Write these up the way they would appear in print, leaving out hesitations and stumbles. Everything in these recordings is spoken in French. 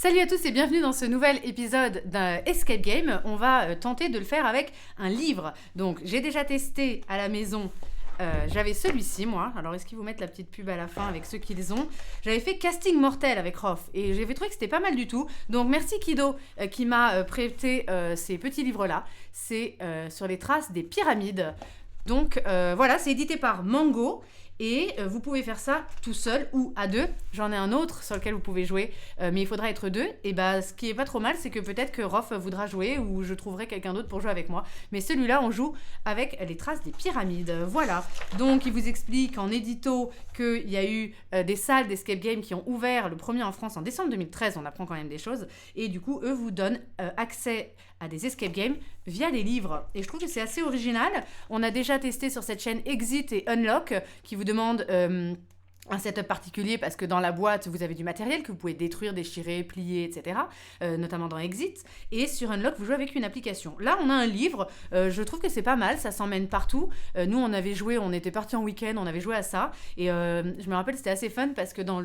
Salut à tous et bienvenue dans ce nouvel épisode d'un Escape Game. On va tenter de le faire avec un livre. Donc j'ai déjà testé à la maison, j'avais celui-ci moi. Alors est-ce qu'ils vous mettent la petite pub à la fin avec ceux qui les ont? J'avais fait Casting Mortel avec Rof et j'avais trouvé que c'était pas mal du tout. Donc merci Kido qui m'a prêté ces petits livres-là. C'est sur les traces des pyramides. Donc voilà, c'est édité par Mango. Et vous pouvez faire ça tout seul ou à deux. J'en ai un autre sur lequel vous pouvez jouer, mais il faudra être deux. Et bah, ce qui est pas trop mal, c'est que peut-être que Rof voudra jouer ou je trouverai quelqu'un d'autre pour jouer avec moi. Mais celui-là, on joue avec les traces des pyramides. Voilà. Donc, il vous explique en édito qu'il y a eu des salles d'escape game qui ont ouvert, le premier en France en décembre 2013. On apprend quand même des choses. Et du coup, eux vous donnent accès à des escape games via des livres. Et je trouve que c'est assez original. On a déjà testé sur cette chaîne Exit et Unlock qui vous demandent un setup particulier parce que dans la boîte, vous avez du matériel que vous pouvez détruire, déchirer, plier, etc. Notamment dans Exit. Et sur Unlock, vous jouez avec une application. Là, on a un livre. Je trouve que c'est pas mal. Ça s'emmène partout. Nous, on avait joué, on était partis en week-end, on avait joué à ça. Et je me rappelle, c'était assez fun parce que dans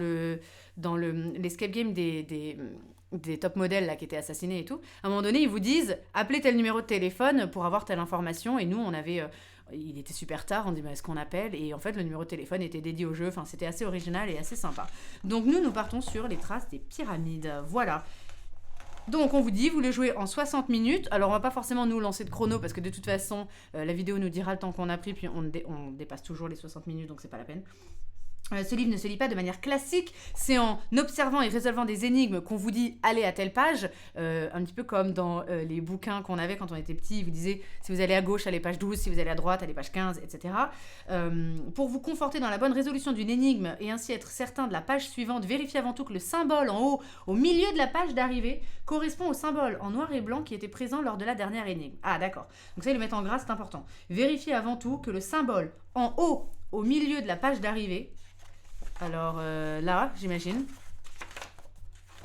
l'escape game des top modèles là, qui étaient assassinés et tout, à un moment donné, ils vous disent appelez tel numéro de téléphone pour avoir telle information. Et nous, on avait. Il était super tard, on dit bah, est-ce qu'on appelle? Et en fait, le numéro de téléphone était dédié au jeu. Enfin, c'était assez original et assez sympa. Donc, nous partons sur les traces des pyramides. Voilà. Donc, on vous dit, vous le jouez en 60 minutes. Alors, on va pas forcément nous lancer de chrono parce que de toute façon, la vidéo nous dira le temps qu'on a pris. Puis, on dépasse toujours les 60 minutes, donc c'est pas la peine. Ce livre ne se lit pas de manière classique, c'est en observant et résolvant des énigmes qu'on vous dit allez à telle page, un petit peu comme dans les bouquins qu'on avait quand on était petit, ils vous disaient si vous allez à gauche allez page 12, si vous allez à droite allez page 15, etc. Pour vous conforter dans la bonne résolution d'une énigme et ainsi être certain de la page suivante, vérifiez avant tout que le symbole en haut, au milieu de la page d'arrivée, correspond au symbole en noir et blanc qui était présent lors de la dernière énigme. Ah d'accord, donc ça ils le mettent en gras, c'est important. Vérifiez avant tout que le symbole en haut, au milieu de la page d'arrivée, alors là, j'imagine,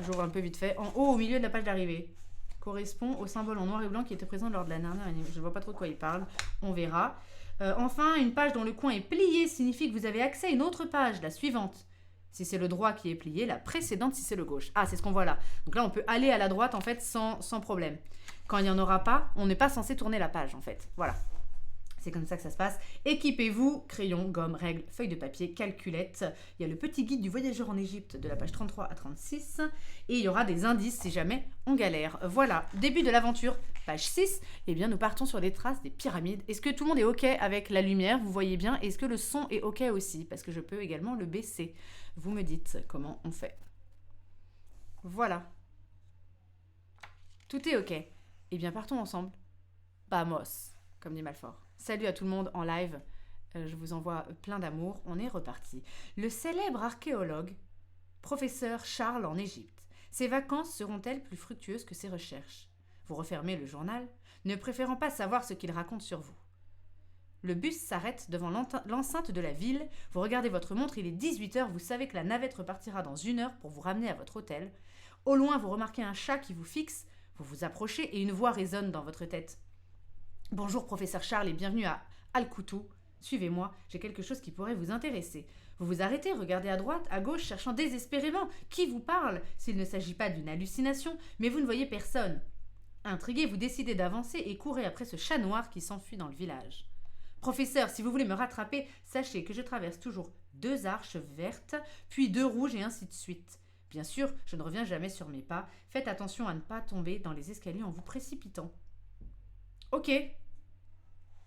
j'ouvre un peu vite fait, en haut au milieu de la page d'arrivée, correspond au symbole en noir et blanc qui était présent lors de la dernière énigme. Je ne vois pas trop de quoi il parle, on verra. Enfin, une page dont le coin est plié signifie que vous avez accès à une autre page, la suivante. Si c'est le droit qui est plié, la précédente si c'est le gauche. Ah, c'est ce qu'on voit là. Donc là, on peut aller à la droite en fait sans problème. Quand il n'y en aura pas, on n'est pas censé tourner la page en fait. Voilà. C'est comme ça que ça se passe. Équipez-vous, crayon, gomme, règles, feuilles de papier, calculette. Il y a le petit guide du voyageur en Égypte de la page 33 à 36. Et il y aura des indices si jamais on galère. Voilà, début de l'aventure, page 6. Eh bien, nous partons sur les traces des pyramides. Est-ce que tout le monde est OK avec la lumière? Vous voyez bien? Est-ce que le son est OK aussi? Parce que je peux également le baisser. Vous me dites comment on fait. Voilà. Tout est OK. Eh bien, partons ensemble. Vamos, comme dit Malfort. Salut à tout le monde en live, je vous envoie plein d'amour, on est reparti. Le célèbre archéologue, professeur Charles en Égypte. Ses vacances seront-elles plus fructueuses que ses recherches? Vous refermez le journal, ne préférant pas savoir ce qu'il raconte sur vous. Le bus s'arrête devant l'enceinte de la ville, vous regardez votre montre, il est 18h, vous savez que la navette repartira dans 1 heure pour vous ramener à votre hôtel. Au loin, vous remarquez un chat qui vous fixe, vous vous approchez et une voix résonne dans votre tête. Bonjour professeur Charles et bienvenue à Al-Koutou. Suivez-moi, j'ai quelque chose qui pourrait vous intéresser. Vous vous arrêtez, regardez à droite, à gauche, cherchant désespérément qui vous parle, s'il ne s'agit pas d'une hallucination, mais vous ne voyez personne. Intrigué, vous décidez d'avancer et courez après ce chat noir qui s'enfuit dans le village. Professeur, si vous voulez me rattraper, sachez que je traverse toujours 2 arches vertes, puis 2 rouges et ainsi de suite. Bien sûr, je ne reviens jamais sur mes pas. Faites attention à ne pas tomber dans les escaliers en vous précipitant. Ok.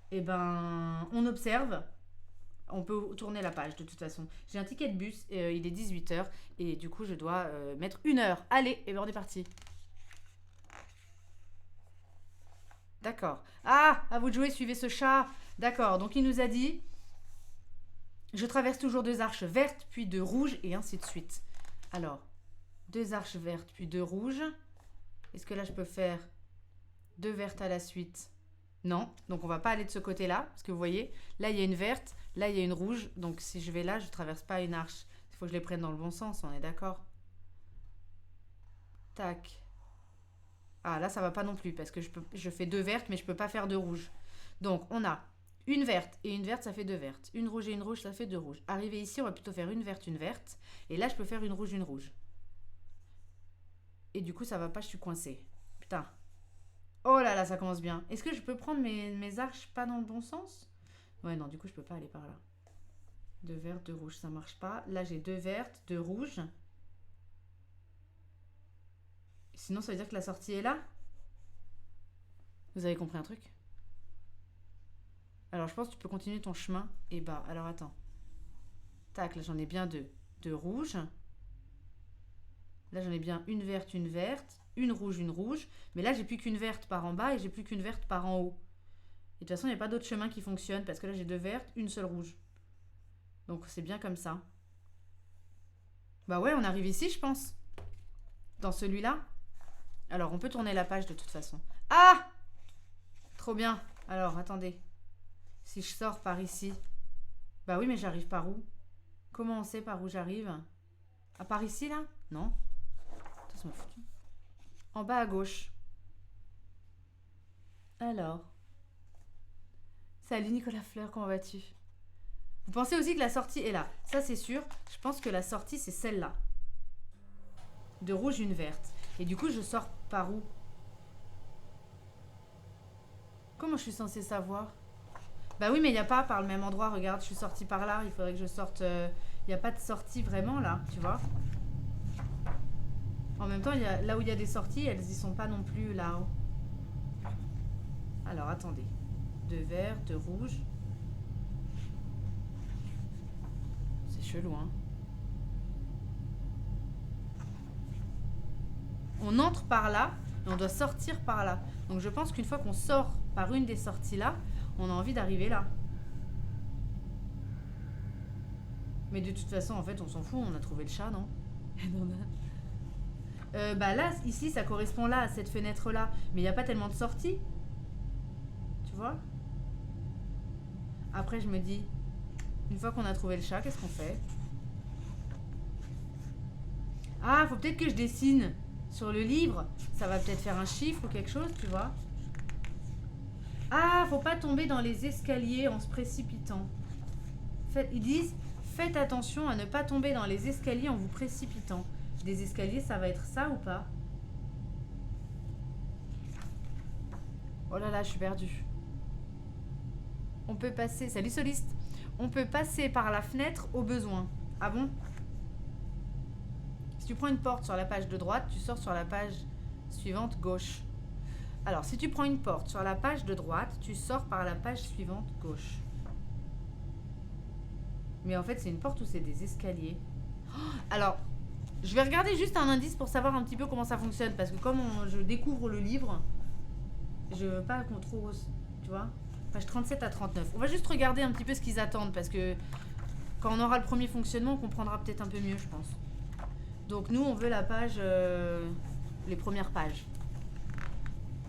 Eh ben, on observe. On peut tourner la page de toute façon. J'ai un ticket de bus, il est 18h et du coup je dois mettre 1 heure. Allez, et ben on est parti. D'accord. Ah, à vous de jouer, suivez ce chat. D'accord, donc il nous a dit je traverse toujours 2 arches vertes, puis 2 rouges et ainsi de suite. Alors, 2 arches vertes, puis 2 rouges. Est-ce que là je peux faire 2 vertes à la suite? Non, donc on va pas aller de ce côté-là, parce que vous voyez, là il y a une verte, là il y a une rouge, donc si je vais là, je traverse pas une arche. Il faut que je les prenne dans le bon sens, on est d'accord? Tac. Ah là ça va pas non plus, parce que je fais 2 vertes, mais je peux pas faire 2 rouges. Donc on a une verte et une verte, ça fait 2 vertes. Une rouge et une rouge, ça fait 2 rouges. Arrivé ici, on va plutôt faire une verte, et là je peux faire une rouge, une rouge. Et du coup, ça va pas, je suis coincée. Putain. Oh là là, ça commence bien. Est-ce que je peux prendre mes arches pas dans le bon sens? Ouais, non, du coup, je peux pas aller par là. Deux vertes, deux rouges, ça marche pas. Là, j'ai deux vertes, deux rouges. Sinon, ça veut dire que la sortie est là? Vous avez compris un truc? Alors, je pense que tu peux continuer ton chemin. Et bah, alors attends. Tac, là, j'en ai bien deux. Deux rouges. Là, j'en ai bien une verte, une rouge, une rouge. Mais là, j'ai plus qu'une verte par en bas et j'ai plus qu'une verte par en haut. Et de toute façon, il n'y a pas d'autre chemin qui fonctionne parce que là, j'ai deux vertes, une seule rouge. Donc, c'est bien comme ça. Bah ouais, on arrive ici, je pense. Dans celui-là. Alors, on peut tourner la page de toute façon. Ah! Trop bien. Alors, attendez. Si je sors par ici. Bah oui, mais j'arrive par où? Comment on sait par où j'arrive? Ah, par ici, là? Non. Ça m'en foutu. En bas à gauche. Alors. Salut Nicolas Fleur, comment vas-tu? Vous pensez aussi que la sortie est là? Ça, c'est sûr. Je pense que la sortie, c'est celle-là. De rouge, une verte. Et du coup, je sors par où? Comment je suis censée savoir? Bah oui, mais il n'y a pas par le même endroit. Regarde, je suis sortie par là. Il faudrait que je sorte. Il n'y a pas de sortie vraiment là, tu vois. En même temps, là où il y a des sorties, elles y sont pas non plus là-haut. Alors, attendez. Deux verts, deux rouges. C'est chelou, hein. On entre par là et on doit sortir par là. Donc je pense qu'une fois qu'on sort par une des sorties là, on a envie d'arriver là. Mais de toute façon, en fait, on s'en fout, on a trouvé le chat, non? Bah là, ici, ça correspond là, à cette fenêtre-là. Mais il n'y a pas tellement de sorties. Tu vois? Après, je me dis, une fois qu'on a trouvé le chat, qu'est-ce qu'on fait? Ah, faut peut-être que je dessine sur le livre. Ça va peut-être faire un chiffre ou quelque chose, tu vois? Ah, faut pas tomber dans les escaliers en se précipitant. Ils disent, faites attention à ne pas tomber dans les escaliers en vous précipitant. Des escaliers, ça va être ça ou pas? Oh là là, je suis perdue. On peut passer... Salut soliste. On peut passer par la fenêtre au besoin. Ah bon? Si tu prends une porte sur la page de droite, tu sors sur la page suivante gauche. Alors, si tu prends une porte sur la page de droite, tu sors par la page suivante gauche. Mais en fait, c'est une porte ou c'est des escaliers? Alors, je vais regarder juste un indice pour savoir un petit peu comment ça fonctionne. Parce que comme je découvre le livre, je veux pas qu'on trop... Tu vois? Page 37 à 39. On va juste regarder un petit peu ce qu'ils attendent. Parce que quand on aura le premier fonctionnement, on comprendra peut-être un peu mieux, je pense. Donc nous, on veut la page... les premières pages.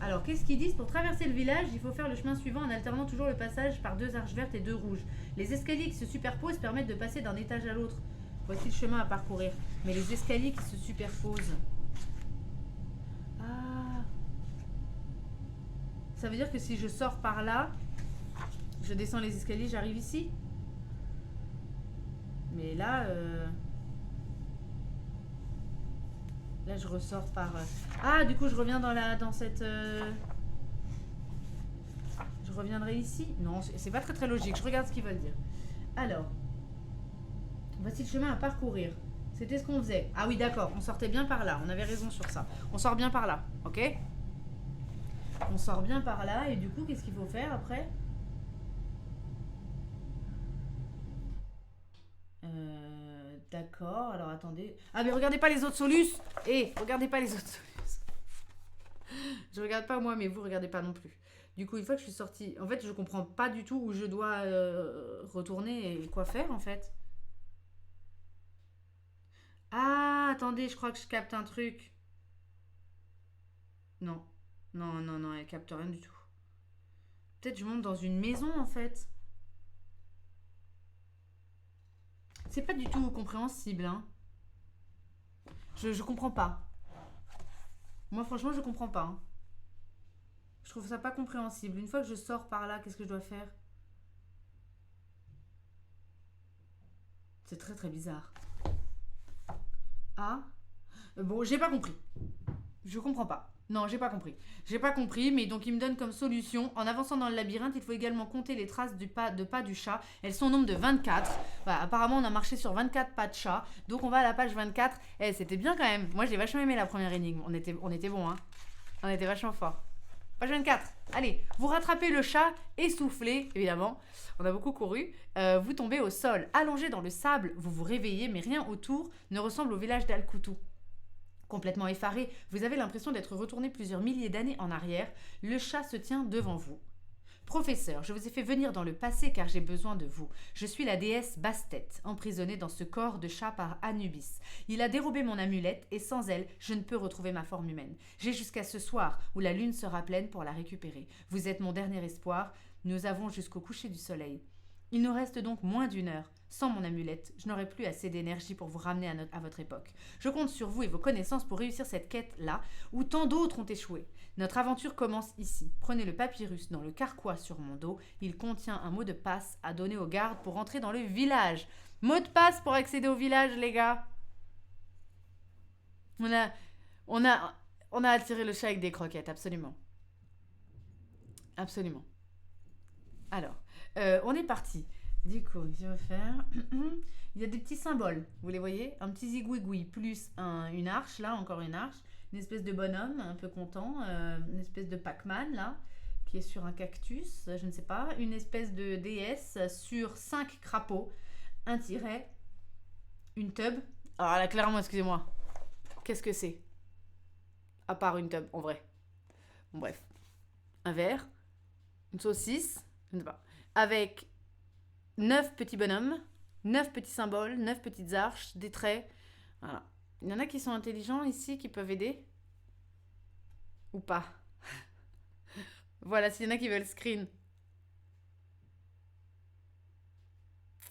Alors, qu'est-ce qu'ils disent? Pour traverser le village, il faut faire le chemin suivant en alternant toujours le passage par deux arches vertes et deux rouges. Les escaliers qui se superposent permettent de passer d'un étage à l'autre. Voici le chemin à parcourir. Mais les escaliers qui se superposent... Ah... Ça veut dire que si je sors par là, je descends les escaliers, j'arrive ici? Mais là... Là, je ressors par... Ah, du coup, je reviens dans cette... Je reviendrai ici? Non, c'est pas très très logique. Je regarde ce qu'ils veulent dire. Alors, voici le chemin à parcourir. C'était ce qu'on faisait. Ah oui, d'accord. On sortait bien par là. On avait raison sur ça. On sort bien par là. Ok? On sort bien par là. Et du coup, qu'est-ce qu'il faut faire après? D'accord. Alors, attendez. Ah, mais regardez pas les autres solus. Regardez pas les autres solus. Je regarde pas moi, mais vous regardez pas non plus. Du coup, une fois que je suis sortie, en fait, je comprends pas du tout où je dois retourner et quoi faire en fait. Ah, attendez, je crois que je capte un truc. Non, non, non, non, elle capte rien du tout. Peut-être je monte dans une maison en fait. C'est pas du tout compréhensible, hein. Je comprends pas. Moi, franchement, je comprends pas, hein. Je trouve ça pas compréhensible. Une fois que je sors par là, qu'est-ce que je dois faire? C'est très très bizarre. Ah, bon, j'ai pas compris. Je comprends pas. Non, j'ai pas compris. J'ai pas compris, mais donc il me donne comme solution, en avançant dans le labyrinthe, il faut également compter les traces de pas du chat. Elles sont au nombre de 24. Voilà, apparemment, on a marché sur 24 pas de chat. Donc on va à la page 24. Eh, c'était bien quand même. Moi, j'ai vachement aimé la première énigme. On était bon, hein. On était vachement fort. Page 24. Allez, vous rattrapez le chat, essoufflé, évidemment. On a beaucoup couru. Vous tombez au sol, allongé dans le sable. Vous vous réveillez, mais rien autour ne ressemble au village d'Al-Koutou. Complètement effaré, vous avez l'impression d'être retourné plusieurs milliers d'années en arrière. Le chat se tient devant vous. Professeur, je vous ai fait venir dans le passé car j'ai besoin de vous. Je suis la déesse Bastet, emprisonnée dans ce corps de chat par Anubis. Il a dérobé mon amulette et sans elle, je ne peux retrouver ma forme humaine. J'ai jusqu'à ce soir où la lune sera pleine pour la récupérer. Vous êtes mon dernier espoir. Nous avons jusqu'au coucher du soleil. Il nous reste donc moins d'une heure. Sans mon amulette, je n'aurai plus assez d'énergie pour vous ramener à votre époque. Je compte sur vous et vos connaissances pour réussir cette quête-là, où tant d'autres ont échoué. Notre aventure commence ici. Prenez le papyrus dans le carquois sur mon dos. Il contient un mot de passe à donner aux gardes pour entrer dans le village. Mot de passe pour accéder au village, les gars. On a attiré le chat avec des croquettes, absolument. Absolument. Alors, on est parti. Du coup, je vais faire. Il y a des petits symboles, vous les voyez? Un petit zigouigoui plus une arche, là, encore une arche. Une espèce de bonhomme un peu content. Une espèce de Pac-Man, là, qui est sur un cactus, je ne sais pas. Une espèce de déesse sur 5 crapauds. Un tiret. Une tub. Alors là, clairement, excusez-moi. Qu'est-ce que c'est? À part une tub, en vrai. Bon, bref. Un verre. Une saucisse. Je ne sais pas. Avec 9 petits bonhommes, 9 petits symboles, 9 petites arches, des traits. Voilà. Il y en a qui sont intelligents ici, qui peuvent aider. Ou pas. Voilà, s'il y en a qui veulent screen.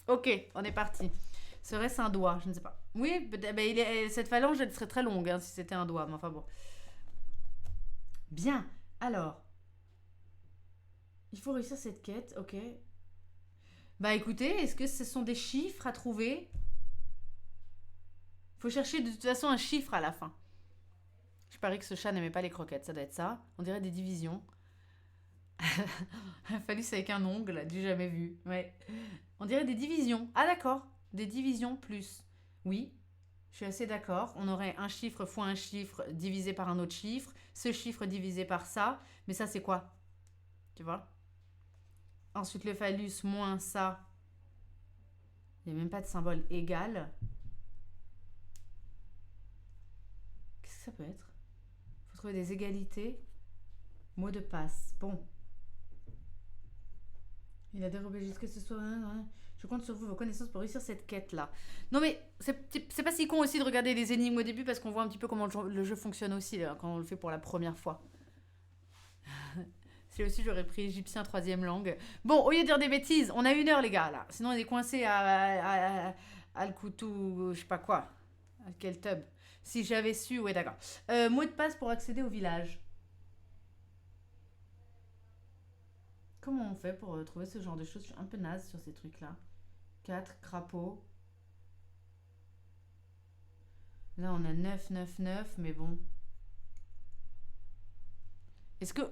Ok, on est parti. Serait-ce un doigt? Je ne sais pas. Oui, cette phalange, elle serait très longue hein, si c'était un doigt. Mais enfin bon. Bien. Alors. Il faut réussir cette quête, ok. Bah écoutez, est-ce que ce sont des chiffres à trouver? Faut chercher de toute façon un chiffre à la fin. Je parie que ce chat n'aimait pas les croquettes, ça doit être ça. On dirait des divisions. Fallu c'est avec un ongle, du jamais vu. Ouais. On dirait des divisions. Ah d'accord, des divisions plus. Oui, je suis assez d'accord. On aurait un chiffre fois un chiffre divisé par un autre chiffre. Ce chiffre divisé par ça. Mais ça c'est quoi? Tu vois? Ensuite le phallus moins ça. Il n'y a même pas de symbole égal. Qu'est-ce que ça peut être? Il faut trouver des égalités. Mot de passe. Bon. Il a dérobé jusqu'à ce soit. Je compte sur vous, vos connaissances pour réussir cette quête-là. Non mais c'est pas si con aussi de regarder les énigmes au début parce qu'on voit un petit peu comment le jeu fonctionne aussi là, quand on le fait pour la première fois. C'est aussi j'aurais pris égyptien troisième langue. Bon, au lieu de dire des bêtises, on a 1 heure les gars là. Sinon on est coincé à le couteau, je sais pas quoi. À quel tub. Si j'avais su, ouais d'accord. Mot de passe pour accéder au village. Comment on fait pour trouver ce genre de choses? Je suis un peu naze sur ces trucs-là. 4 crapauds. Là, on a 9, 9, 9, mais bon. Est-ce que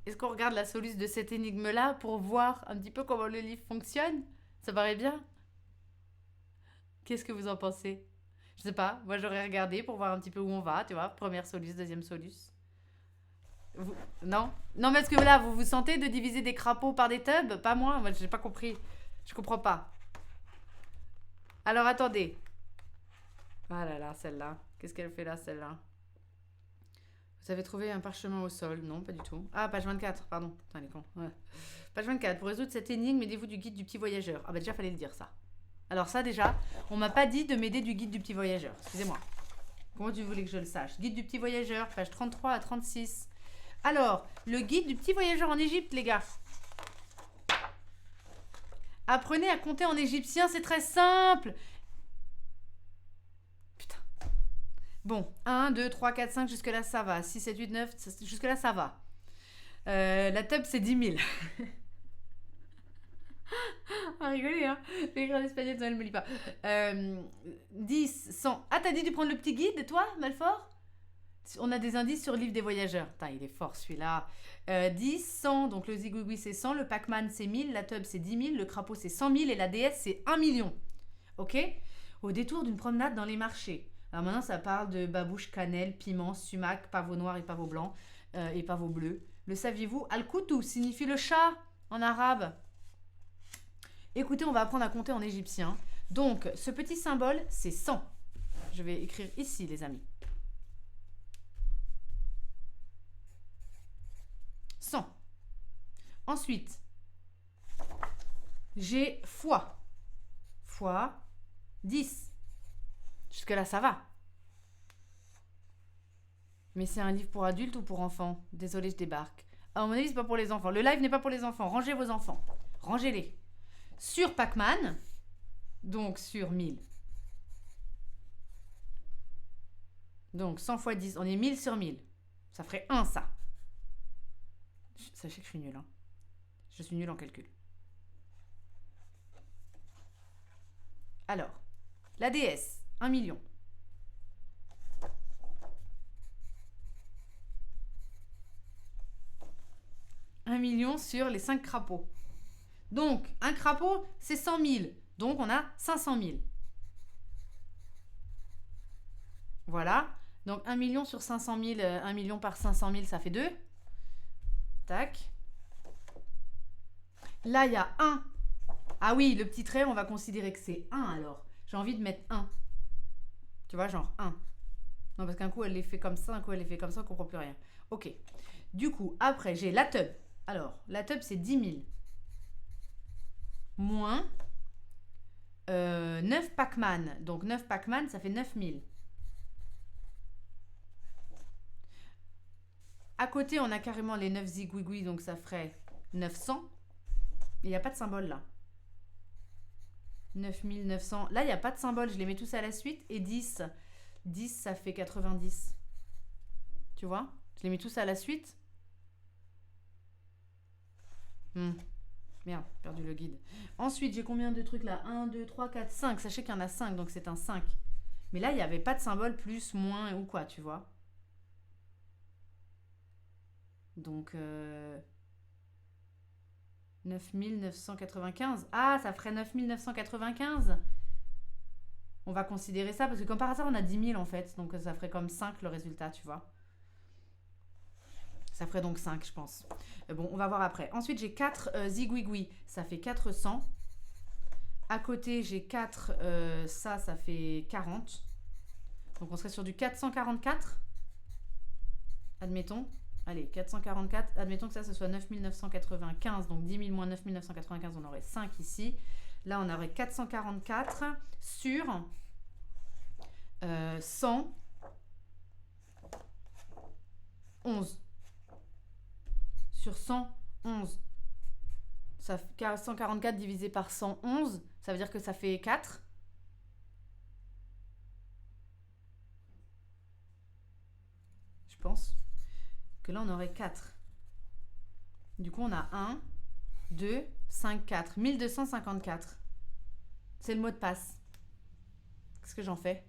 Est-ce qu'on regarde la solution de cette énigme-là pour voir un petit peu comment le livre fonctionne? Ça paraît bien? Qu'est-ce que vous en pensez? Je sais pas, moi j'aurais regardé pour voir un petit peu où on va, tu vois. Première soluce, deuxième soluce. Non? Non, mais est-ce que là, vous vous sentez de diviser des crapauds par des tubs? Pas moi j'ai pas compris. Je comprends pas. Alors attendez. Ah là là, celle-là. Qu'est-ce qu'elle fait là, celle-là? Vous avez trouvé un parchemin au sol? Non, pas du tout. Ah, page 24, pardon. Putain, les cons. Ouais. Page 24. Pour résoudre cette énigme, aidez-vous du guide du petit voyageur. Ah bah déjà, fallait le dire ça. Alors ça, déjà, on m'a pas dit de m'aider du guide du petit voyageur. Excusez-moi. Comment tu voulais que je le sache? Guide du petit voyageur, page 33 à 36. Alors, le guide du petit voyageur en Égypte, les gars. Apprenez à compter en égyptien, c'est très simple. Putain. Bon, 1, 2, 3, 4, 5, jusque-là, ça va. 6, 7, 8, 9, jusque-là, ça va. La tub, c'est 10 000. Ah, rigoler, hein. L'écrit en espagnol, ça ne me lit pas. 10, 100. Ah, t'as dit de prendre le petit guide, toi, Malfort? On a des indices sur le livre des voyageurs. Putain, il est fort celui-là. 10, 100, donc le zigouigoui c'est 100, le Pac-Man c'est 1000, la tub c'est 10 000, le crapaud c'est 100 000 et la déesse c'est 1 million. Ok? Au détour d'une promenade dans les marchés. Alors maintenant ça parle de babouche, cannelle, piment, sumac, pavot noir et pavot blanc et pavot bleu. Le saviez-vous? Al-Koutou signifie le chat en arabe. Écoutez, on va apprendre à compter en égyptien. Donc ce petit symbole c'est 100. Je vais écrire ici les amis. 100. Ensuite, j'ai fois. Fois 10. Jusque-là, ça va. Mais c'est un livre pour adultes ou pour enfants? Désolée, je débarque. À mon avis, c'est pas pour les enfants. Le live n'est pas pour les enfants. Rangez vos enfants. Rangez-les. Sur Pac-Man, donc sur 1000. Donc 100 fois 10, on est 1000 sur 1000. Ça ferait 1, ça. Sachez que je suis nulle. Hein. Je suis nulle en calcul. Alors, la déesse, 1 million. Un million sur les 5 crapauds. Donc, un crapaud, c'est 100 000. Donc, on a 500 000. Voilà. Donc, 1 million sur 500 000, 1 million par 500 000, ça fait 2. Tac. Là, il y a 1. Ah oui, le petit trait, on va considérer que c'est 1 alors. J'ai envie de mettre 1. Tu vois, genre 1. Non, parce qu'un coup, elle les fait comme ça, un coup, elle les fait comme ça, on ne comprend plus rien. Ok. Du coup, après, j'ai la tub. Alors, la tub, c'est 10 000. Moins 9 Pac-Man. Donc, 9 Pac-Man, ça fait 9 000. À côté, on a carrément les 9 zigouigouis, donc ça ferait 900. Il n'y a pas de symbole là. 9900. Là, il n'y a pas de symbole. Je les mets tous à la suite. Et 10. 10, ça fait 90. Tu vois? Je les mets tous à la suite. Merde, perdu le guide. Ensuite, j'ai combien de trucs là? 1, 2, 3, 4, 5. Sachez qu'il y en a 5, donc c'est un 5. Mais là, il n'y avait pas de symbole plus, moins ou quoi, tu vois? Donc, 9995. Ah, ça ferait 9995. On va considérer ça, parce que comme par hasard, on a 10 000 en fait. Donc, ça ferait comme 5 le résultat, tu vois. Ça ferait donc 5, je pense. Bon, on va voir après. Ensuite, j'ai 4 zigouigouis. Ça fait 400. À côté, j'ai 4, ça fait 40. Donc, on serait sur du 444. Admettons. Allez, 444. Admettons que ça, ce soit 9995. Donc, 10 000 moins 9995, on aurait 5 ici. Là, on aurait 444 sur 111. Sur 111. Ça fait 144 divisé par 111, ça veut dire que ça fait 4. Je pense que là, on aurait 4. Du coup, on a 1, 2, 5, 4. 1254. C'est le mot de passe. Qu'est-ce que j'en fais?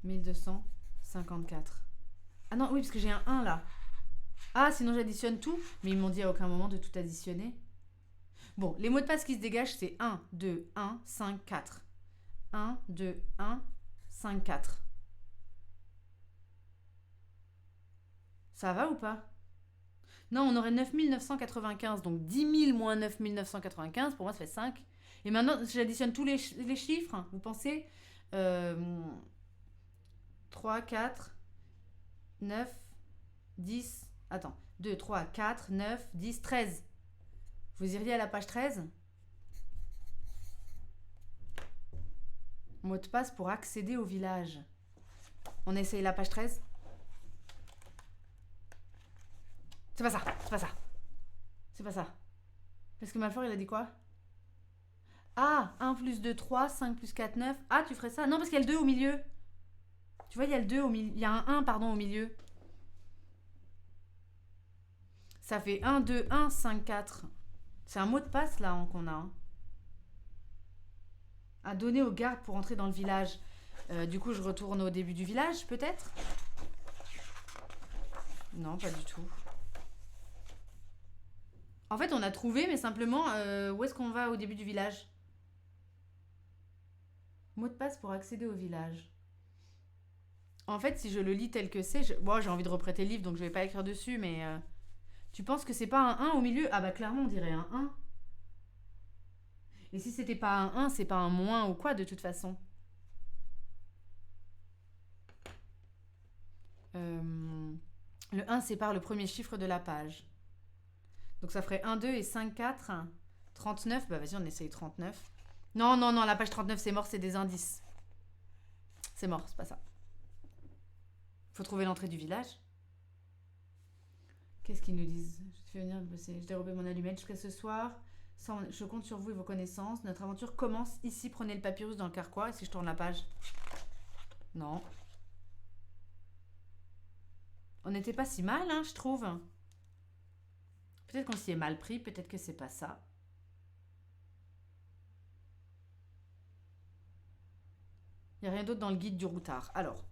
1254. Ah non, oui, parce que j'ai un 1 là. Ah, sinon j'additionne tout. Mais ils m'ont dit à aucun moment de tout additionner. Bon, les mots de passe qui se dégagent, c'est 1, 2, 1, 5, 4. 1, 2, 1, 5, 4. Ça va ou pas? Non, on aurait 9995. Donc 10 000 moins 9995, pour moi, ça fait 5. Et maintenant, j'additionne tous les chiffres. Vous pensez 3, 4, 9, 10. Attends. 2, 3, 4, 9, 10, 13. Vous iriez à la page 13? Mot de passe pour accéder au village. On essaye la page 13? C'est pas ça, c'est pas ça. C'est pas ça. Parce que Malfoy, il a dit quoi? Ah, 1 plus 2, 3, 5 plus 4, 9. Ah, tu ferais ça? Non, parce qu'il y a le 2 au milieu. Tu vois, il y a le 2 au milieu. Il y a un 1, pardon, au milieu. Ça fait 1, 2, 1, 5, 4. C'est un mot de passe, là, qu'on a. À donner aux gardes pour entrer dans le village. Du coup, je retourne au début du village, peut-être? Non, pas du tout. En fait, on a trouvé, mais simplement, où est-ce qu'on va au début du village? Mot de passe pour accéder au village. En fait, si je le lis tel que c'est, bon, j'ai envie de reprêter le livre, donc je vais pas écrire dessus, mais tu penses que c'est pas un 1 au milieu? Ah bah clairement, on dirait un 1. Et si c'était pas un 1, c'est pas un moins ou quoi, de toute façon. Le 1 sépare le premier chiffre de la page. Donc ça ferait 1, 2 et 5, 4. 39, bah vas-y, on essaye 39. Non, non, non, la page 39, c'est mort, c'est des indices. C'est mort, c'est pas ça. Faut trouver l'entrée du village. Qu'est-ce qu'ils nous disent? Je te fais venir bosser. Je dérobais mon allumette jusqu'à ce soir. Je compte sur vous et vos connaissances. Notre aventure commence ici. Prenez le papyrus dans le carquois. Et si je tourne la page? Non. On n'était pas si mal, hein, je trouve. Peut-être qu'on s'y est mal pris. Peut-être que c'est pas ça. Il n'y a rien d'autre dans le guide du routard. Alors,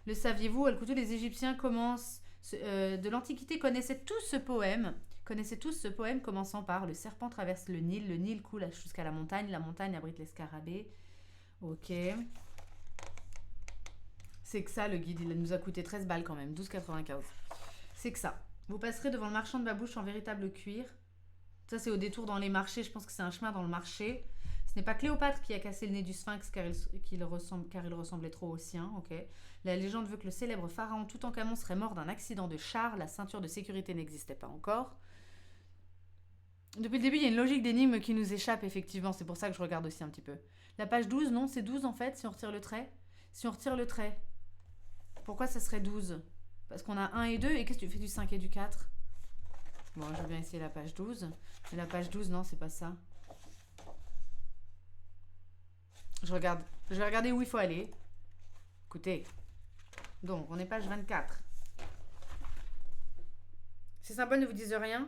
le saviez-vous? El-Koutou, les Égyptiens de l'Antiquité connaissaient tous ce poème. Commençant par le serpent traverse le Nil coule jusqu'à la montagne abrite les scarabées. Ok. C'est que ça, le guide, il nous a coûté 13 balles quand même, 12,95. C'est que ça. Vous passerez devant le marchand de babouches en véritable cuir. Ça, c'est au détour dans les marchés. Je pense que c'est un chemin dans le marché. Ce n'est pas Cléopâtre qui a cassé le nez du sphinx car il ressemblait trop au sien. Okay. La légende veut que le célèbre pharaon Toutankhamon serait mort d'un accident de char. La ceinture de sécurité n'existait pas encore. Depuis le début, il y a une logique d'énigme qui nous échappe, effectivement. C'est pour ça que je regarde aussi un petit peu. La page 12, non, c'est 12 en fait, si on retire le trait. Si on retire le trait, pourquoi ça serait 12? Parce qu'on a 1 et 2, et qu'est-ce que tu fais du 5 et du 4? Bon, je vais bien essayer la page 12. Mais la page 12, non, c'est pas ça. Je vais regarder où il faut aller. Écoutez. Donc, on est page 24. Ces symboles ne vous disent rien?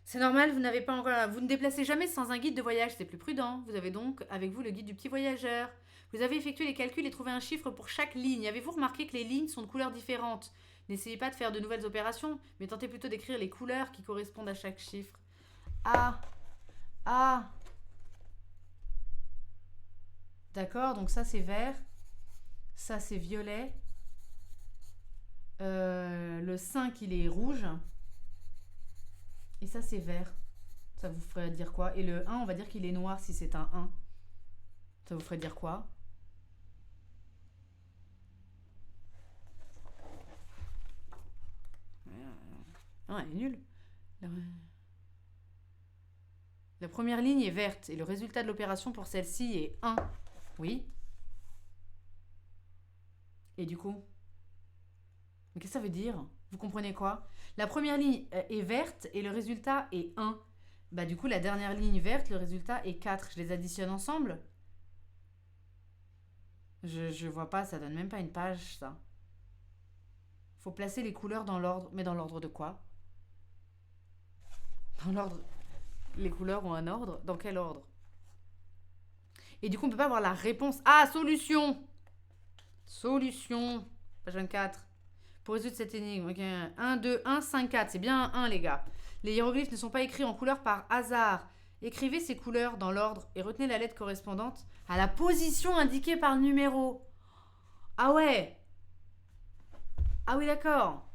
C'est normal, vous n'avez pas encore... Vous ne déplacez jamais sans un guide de voyage, c'est plus prudent. Vous avez donc avec vous le guide du petit voyageur. Vous avez effectué les calculs et trouvé un chiffre pour chaque ligne. Avez-vous remarqué que les lignes sont de couleurs différentes? N'essayez pas de faire de nouvelles opérations, mais tentez plutôt d'écrire les couleurs qui correspondent à chaque chiffre. Ah. D'accord, donc ça c'est vert. Ça c'est violet. Le 5 il est rouge. Et ça c'est vert. Ça vous ferait dire quoi? Et le 1, on va dire qu'il est noir si c'est un 1. Ça vous ferait dire quoi? Ah, elle est nulle. La première ligne est verte et le résultat de l'opération pour celle-ci est 1. Oui. Et du coup? Mais qu'est-ce que ça veut dire? Vous comprenez quoi? La première ligne est verte et le résultat est 1. Bah du coup, la dernière ligne verte, le résultat est 4. Je les additionne ensemble? Je vois pas, ça donne même pas une page, ça. Faut placer les couleurs dans l'ordre. Mais dans l'ordre de quoi? Dans l'ordre... Les couleurs ont un ordre? Dans quel ordre? Et du coup, on peut pas avoir la réponse. Ah, solution! Solution. Page 24. Pour résoudre cette énigme, ok. 1, 2, 1, 5, 4. C'est bien un 1, les gars. Les hiéroglyphes ne sont pas écrits en couleurs par hasard. Écrivez ces couleurs dans l'ordre et retenez la lettre correspondante à la position indiquée par le numéro. Ah ouais. Ah oui, d'accord.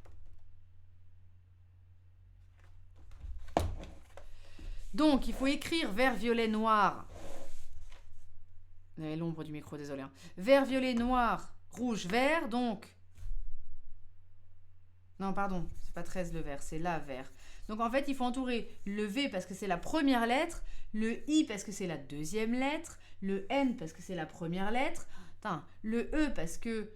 Donc, il faut écrire vert, violet, noir. L'ombre du micro, désolé. Hein. Vert, violet, noir, rouge, vert, donc... Non, pardon, c'est pas 13 le vert, c'est la vert. Donc en fait, il faut entourer le V parce que c'est la première lettre, le I parce que c'est la deuxième lettre, le N parce que c'est la première lettre, le E parce que...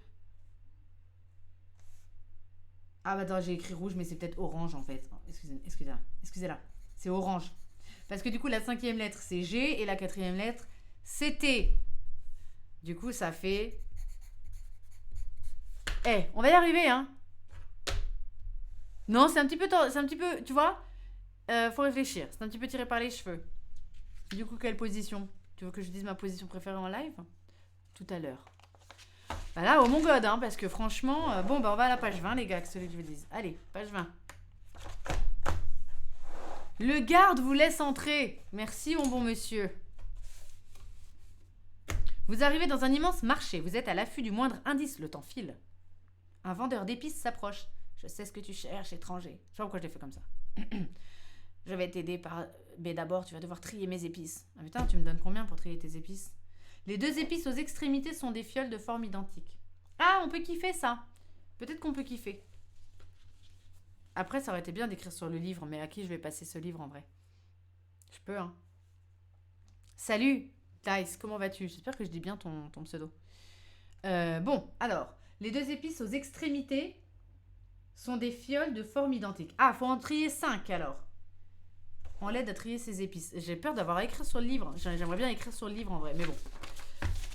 Ah bah attends, j'ai écrit rouge, mais c'est peut-être orange en fait. Excusez-la. C'est orange. Parce que du coup, la cinquième lettre, c'est G et la quatrième lettre, c'est T. Du coup, ça fait... on va y arriver, hein. Non, c'est un petit peu, tu vois, faut réfléchir. C'est un petit peu tiré par les cheveux. Du coup, quelle position? Tu veux que je dise ma position préférée en live? tout à l'heure. Bah là, oh mon god, hein, parce que franchement... bon, bah on va à la page 20, les gars, que celui que je vous dise. Allez, page 20. Le garde vous laisse entrer. Merci, mon bon monsieur. Vous arrivez dans un immense marché. Vous êtes à l'affût du moindre indice. Le temps file. Un vendeur d'épices s'approche. Je sais ce que tu cherches, étranger. Je sais pas pourquoi je l'ai fait comme ça. Je vais t'aider par... Mais d'abord, tu vas devoir trier mes épices. Ah putain, tu me donnes combien pour trier tes épices? Les 2 épices aux extrémités sont des fioles de forme identique. Ah, on peut kiffer ça. Peut-être qu'on peut kiffer. Après, ça aurait été bien d'écrire sur le livre, mais à qui je vais passer ce livre en vrai? Je peux, hein. Salut, Dice, comment vas-tu? J'espère que je dis bien ton pseudo. Bon, alors, les 2 épices aux extrémités sont des fioles de forme identique. Ah, faut en trier 5 alors. On l'aide à trier ses épices. J'ai peur d'avoir à écrire sur le livre. J'aimerais bien écrire sur le livre en vrai, mais bon.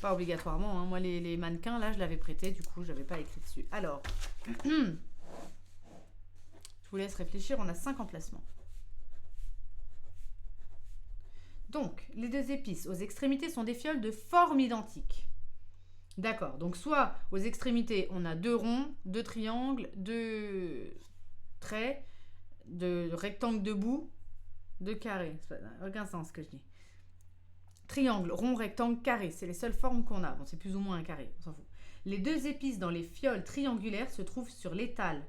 Pas obligatoirement, hein. Moi, les mannequins, là, je l'avais prêté, du coup, j'avais pas écrit dessus. Alors, je vous laisse réfléchir, on a 5 emplacements. Donc, les 2 épices aux extrémités sont des fioles de forme identique. D'accord, donc soit aux extrémités, on a 2 ronds, 2 triangles, 2 traits, 2 rectangles debout, 2 carrés. Ça n'a aucun sens ce que je dis. Triangle, rond, rectangle, carré, c'est les seules formes qu'on a. Bon, c'est plus ou moins un carré, on s'en fout. Les 2 épices dans les fioles triangulaires se trouvent sur l'étal.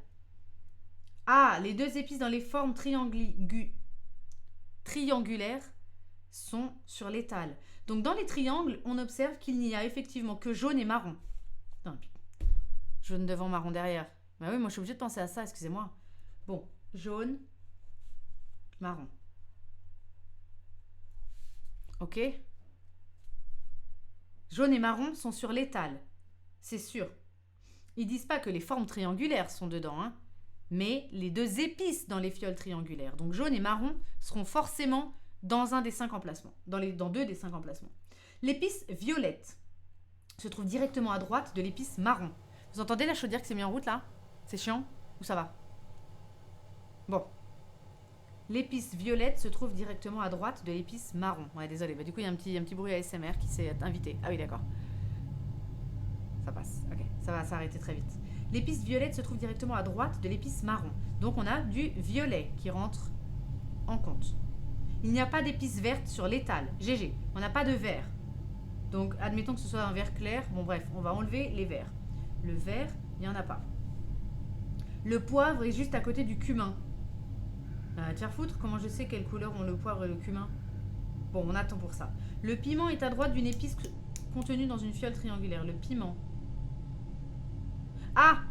Ah, les 2 épices dans les formes triangulaires sont sur l'étal. Donc dans les triangles, on observe qu'il n'y a effectivement que jaune et marron. Non, jaune devant, marron derrière. Bah oui, moi je suis obligée de penser à ça, excusez-moi. Bon, jaune, marron. Ok. Jaune et marron sont sur l'étal. C'est sûr. Ils disent pas que les formes triangulaires sont dedans, hein, mais les 2 épices dans les fioles triangulaires. Donc jaune et marron seront forcément dans un des 5 emplacements. Dans 2 des 5 emplacements. L'épice violette se trouve directement à droite de l'épice marron. Vous entendez la chaudière qui s'est mise en route là? C'est chiant? Ou ça va? Bon. L'épice violette se trouve directement à droite de l'épice marron. Ouais, désolé. Bah, du coup, il y a un petit bruit ASMR qui s'est invité. Ah oui, d'accord. Ça passe. Ok, ça va s'arrêter très vite. L'épice violette se trouve directement à droite de l'épice marron. Donc, on a du violet qui rentre en compte. Il n'y a pas d'épice verte sur l'étal. GG. On n'a pas de vert. Donc, admettons que ce soit un vert clair. Bon, bref, on va enlever les verts. Le vert, il n'y en a pas. Le poivre est juste à côté du cumin. Tiens, foutre, comment je sais quelle couleur ont le poivre et le cumin? Bon, on attend pour ça. Le piment est à droite d'une épice contenue dans une fiole triangulaire. Le piment. Ah!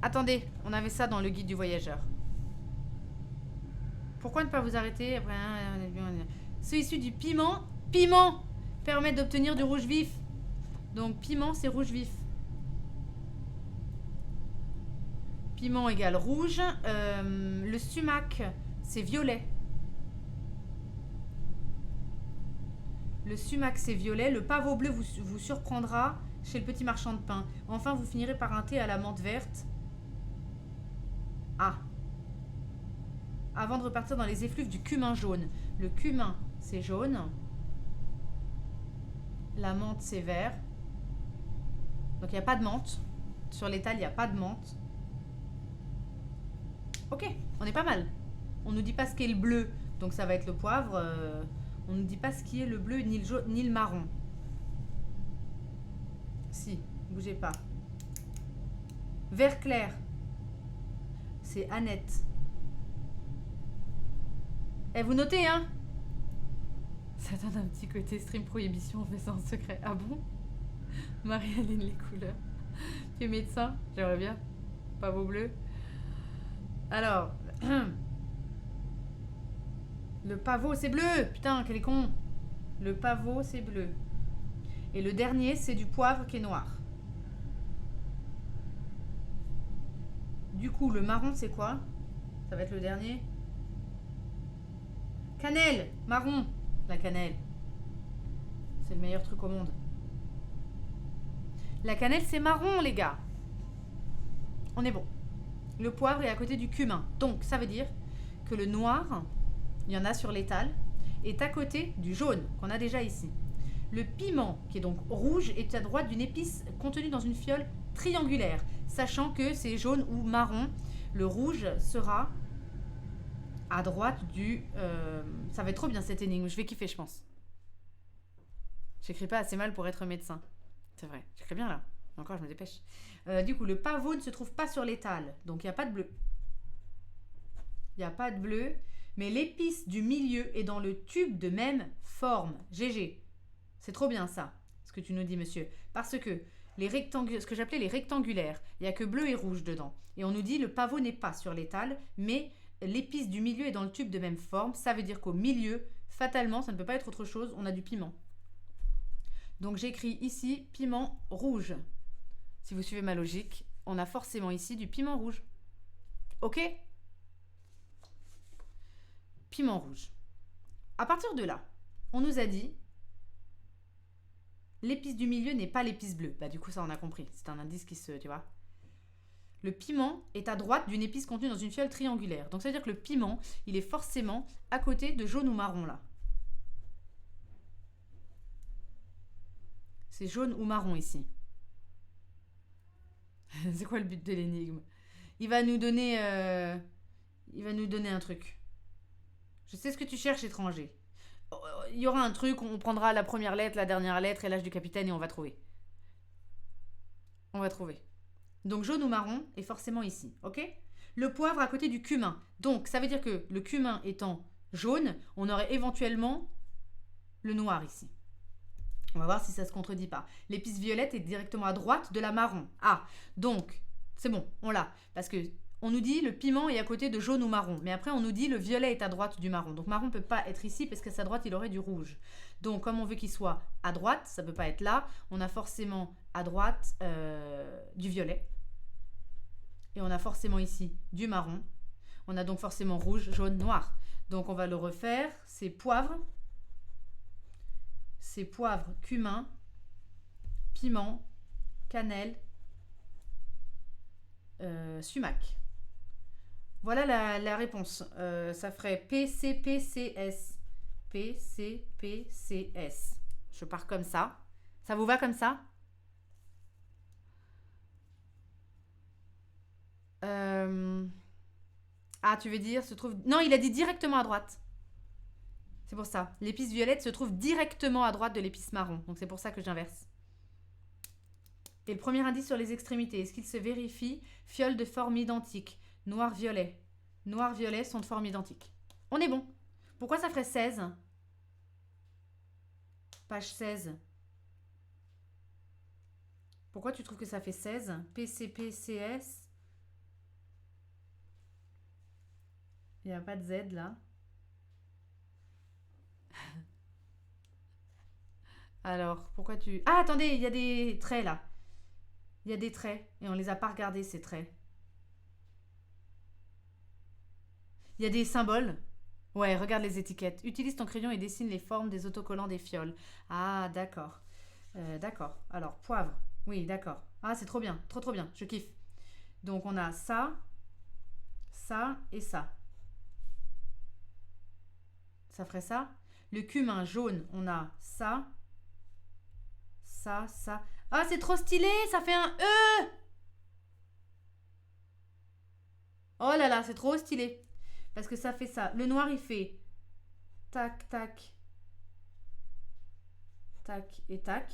Attendez, on avait ça dans le guide du voyageur. Pourquoi ne pas vous arrêter après? Ceux issus du piment. Piment permettent d'obtenir du rouge vif. Donc piment, c'est rouge vif. Piment égale rouge. Le sumac, c'est violet. Le sumac, c'est violet. Le pavot bleu vous surprendra chez le petit marchand de pain. Enfin, vous finirez par un thé à la menthe verte. Ah. Avant de repartir dans les effluves du cumin jaune. Le cumin, c'est jaune. La menthe, c'est vert. Donc, il n'y a pas de menthe. Sur l'étal, il n'y a pas de menthe. Ok, on est pas mal. On nous dit pas ce qu'est le bleu, donc ça va être le poivre. On nous dit pas ce qui est le bleu, ni le jaune, ni le marron. Si, bougez pas. Vert clair. C'est Annette. Eh, vous notez, hein? Ça donne un petit côté stream prohibition, on fait ça en secret. Ah bon? Marie-Aline, les couleurs. Tu es médecin? J'aimerais bien. Pavot bleu. Alors, le pavot, c'est bleu. Putain, quel est con. Le pavot, c'est bleu. Et le dernier, c'est du poivre qui est noir. Du coup, le marron, c'est quoi? Ça va être le dernier. Cannelle, marron. La cannelle. C'est le meilleur truc au monde. La cannelle, c'est marron, les gars. On est bon. Le poivre est à côté du cumin. Donc, ça veut dire que le noir, il y en a sur l'étal, est à côté du jaune, qu'on a déjà ici. Le piment, qui est donc rouge, est à droite d'une épice contenue dans une fiole triangulaire, sachant que c'est jaune ou marron. Le rouge sera à droite du... Ça va être trop bien cette énigme, je vais kiffer je pense. J'écris pas assez mal pour être médecin. C'est vrai, j'écris bien là. Encore, je me dépêche. Du coup, le pavot ne se trouve pas sur l'étal, donc il n'y a pas de bleu. Il n'y a pas de bleu, mais l'épice du milieu est dans le tube de même forme. GG. C'est trop bien ça, ce que tu nous dis, monsieur. Parce que ce que j'appelais les rectangulaires, il n'y a que bleu et rouge dedans. Et on nous dit le pavot n'est pas sur l'étal, mais l'épice du milieu est dans le tube de même forme. Ça veut dire qu'au milieu, fatalement, ça ne peut pas être autre chose, on a du piment. Donc j'écris ici piment rouge. Si vous suivez ma logique, on a forcément ici du piment rouge. Ok ? Piment rouge. À partir de là, on nous a dit l'épice du milieu n'est pas l'épice bleue. Bah du coup ça on a compris. C'est un indice qui se... Tu vois ? Le piment est à droite d'une épice contenue dans une fiole triangulaire. Donc ça veut dire que le piment, il est forcément à côté de jaune ou marron là. C'est jaune ou marron ici. C'est quoi le but de l'énigme ? Il va nous donner un truc. Je sais ce que tu cherches, étranger. Il y aura un truc, on prendra la première lettre, la dernière lettre et l'âge du capitaine et on va trouver. On va trouver. Donc jaune ou marron est forcément ici, ok ? Le poivre à côté du cumin. Donc ça veut dire que le cumin étant jaune, on aurait éventuellement le noir ici. On va voir si ça ne se contredit pas. L'épice violette est directement à droite de la marron. Ah, donc, c'est bon, on l'a. Parce que on nous dit le piment est à côté de jaune ou marron. Mais après, on nous dit le violet est à droite du marron. Donc marron ne peut pas être ici parce qu'à sa droite, il aurait du rouge. Donc comme on veut qu'il soit à droite, ça ne peut pas être là. On a forcément à droite du violet. Et on a forcément ici du marron. On a donc forcément rouge, jaune, noir. Donc on va le refaire. C'est poivre. C'est poivre, cumin, piment, cannelle, sumac. Voilà la réponse. Ça ferait PCPCS. PCPCS. Je pars comme ça. Ça vous va comme ça ? Ah, tu veux dire se trouve... Non, il a dit directement à droite. C'est pour ça. L'épice violette se trouve directement à droite de l'épice marron. Donc c'est pour ça que j'inverse. Et le premier indice sur les extrémités, est-ce qu'il se vérifie ? Fiole de forme identique. Noir-violet. Noir-violet sont de forme identique. On est bon. Pourquoi ça ferait 16 ? Page 16. Pourquoi tu trouves que ça fait 16 ? PCPCS. Il n'y a pas de Z là. Alors, pourquoi tu... Ah, attendez, il y a des traits là. Il y a des traits et on les a pas regardés ces traits. Il y a des symboles. Ouais, regarde les étiquettes. Utilise ton crayon et dessine les formes des autocollants des fioles. Ah, d'accord. D'accord. Alors, poivre. Oui, d'accord. Ah, c'est trop bien. Trop, trop bien. Je kiffe. Donc, on a ça, ça et ça. Ça ferait ça. Le cumin jaune, on a ça, ça, ça. Ah, c'est trop stylé, ça fait un E. Oh là là, c'est trop stylé. Parce que ça fait ça. Le noir, il fait tac, tac, tac et tac.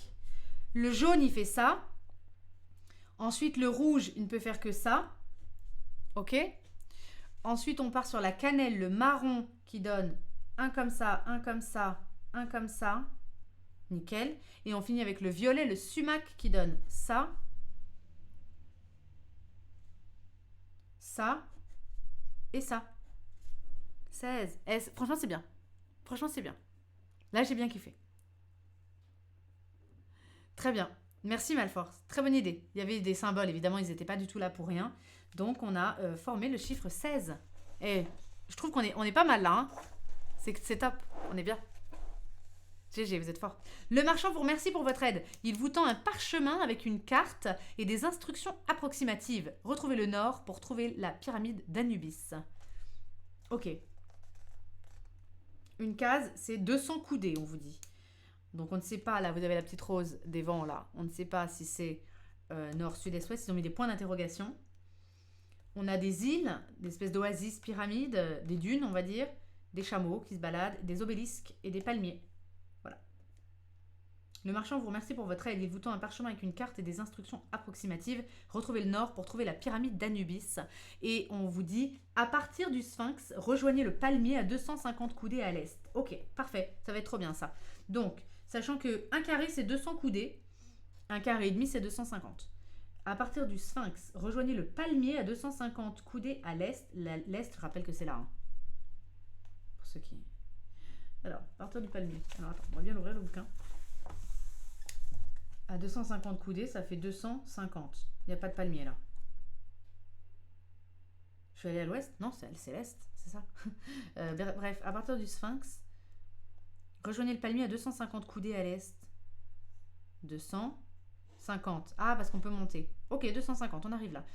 Le jaune, il fait ça. Ensuite, le rouge, il ne peut faire que ça. Ok ? Ensuite, on part sur la cannelle, le marron qui donne un comme ça, un comme ça, un comme ça. Nickel. Et on finit avec le violet, le sumac qui donne ça, ça et ça. 16. Franchement, c'est bien. Franchement, c'est bien. Là, j'ai bien kiffé. Très bien. Merci Malforce. Très bonne idée. Il y avait des symboles, évidemment, ils n'étaient pas du tout là pour rien. Donc, on a formé le chiffre 16. Et je trouve qu'on est pas mal là. Hein. C'est top. On est bien. GG, vous êtes fort. Le marchand vous remercie pour votre aide. Il vous tend un parchemin avec une carte et des instructions approximatives. Retrouvez le nord pour trouver la pyramide d'Anubis. Ok. Une case, c'est 200 coudées, on vous dit. Donc on ne sait pas, là vous avez la petite rose des vents là, on ne sait pas si c'est nord, sud, est, ouest, ils ont mis des points d'interrogation. On a des îles, des espèces d'oasis, pyramides, des dunes on va dire, des chameaux qui se baladent, des obélisques et des palmiers. Voilà. Le marchand vous remercie pour votre aide. Il vous tend un parchemin avec une carte et des instructions approximatives. Retrouvez le nord pour trouver la pyramide d'Anubis. Et on vous dit, à partir du Sphinx, rejoignez le palmier à 250 coudées à l'est. Ok, parfait, ça va être trop bien ça. Donc, sachant que un carré c'est 200 coudées, un carré et demi c'est 250. À partir du Sphinx, rejoignez le palmier à 250 coudées à l'est. L'est, je rappelle que c'est là. Hein. Pour ceux qui... Alors, à partir du palmier. Alors attends, on va bien l'ouvrir le bouquin. À 250 coudées, ça fait 250. Il n'y a pas de palmier là. Je suis allée à l'ouest? Non, c'est l'est, c'est ça. Bref, à partir du Sphinx, rejoignez le palmier à 250 coudées à l'est. 250. Ah, parce qu'on peut monter. Ok, 250, on arrive là.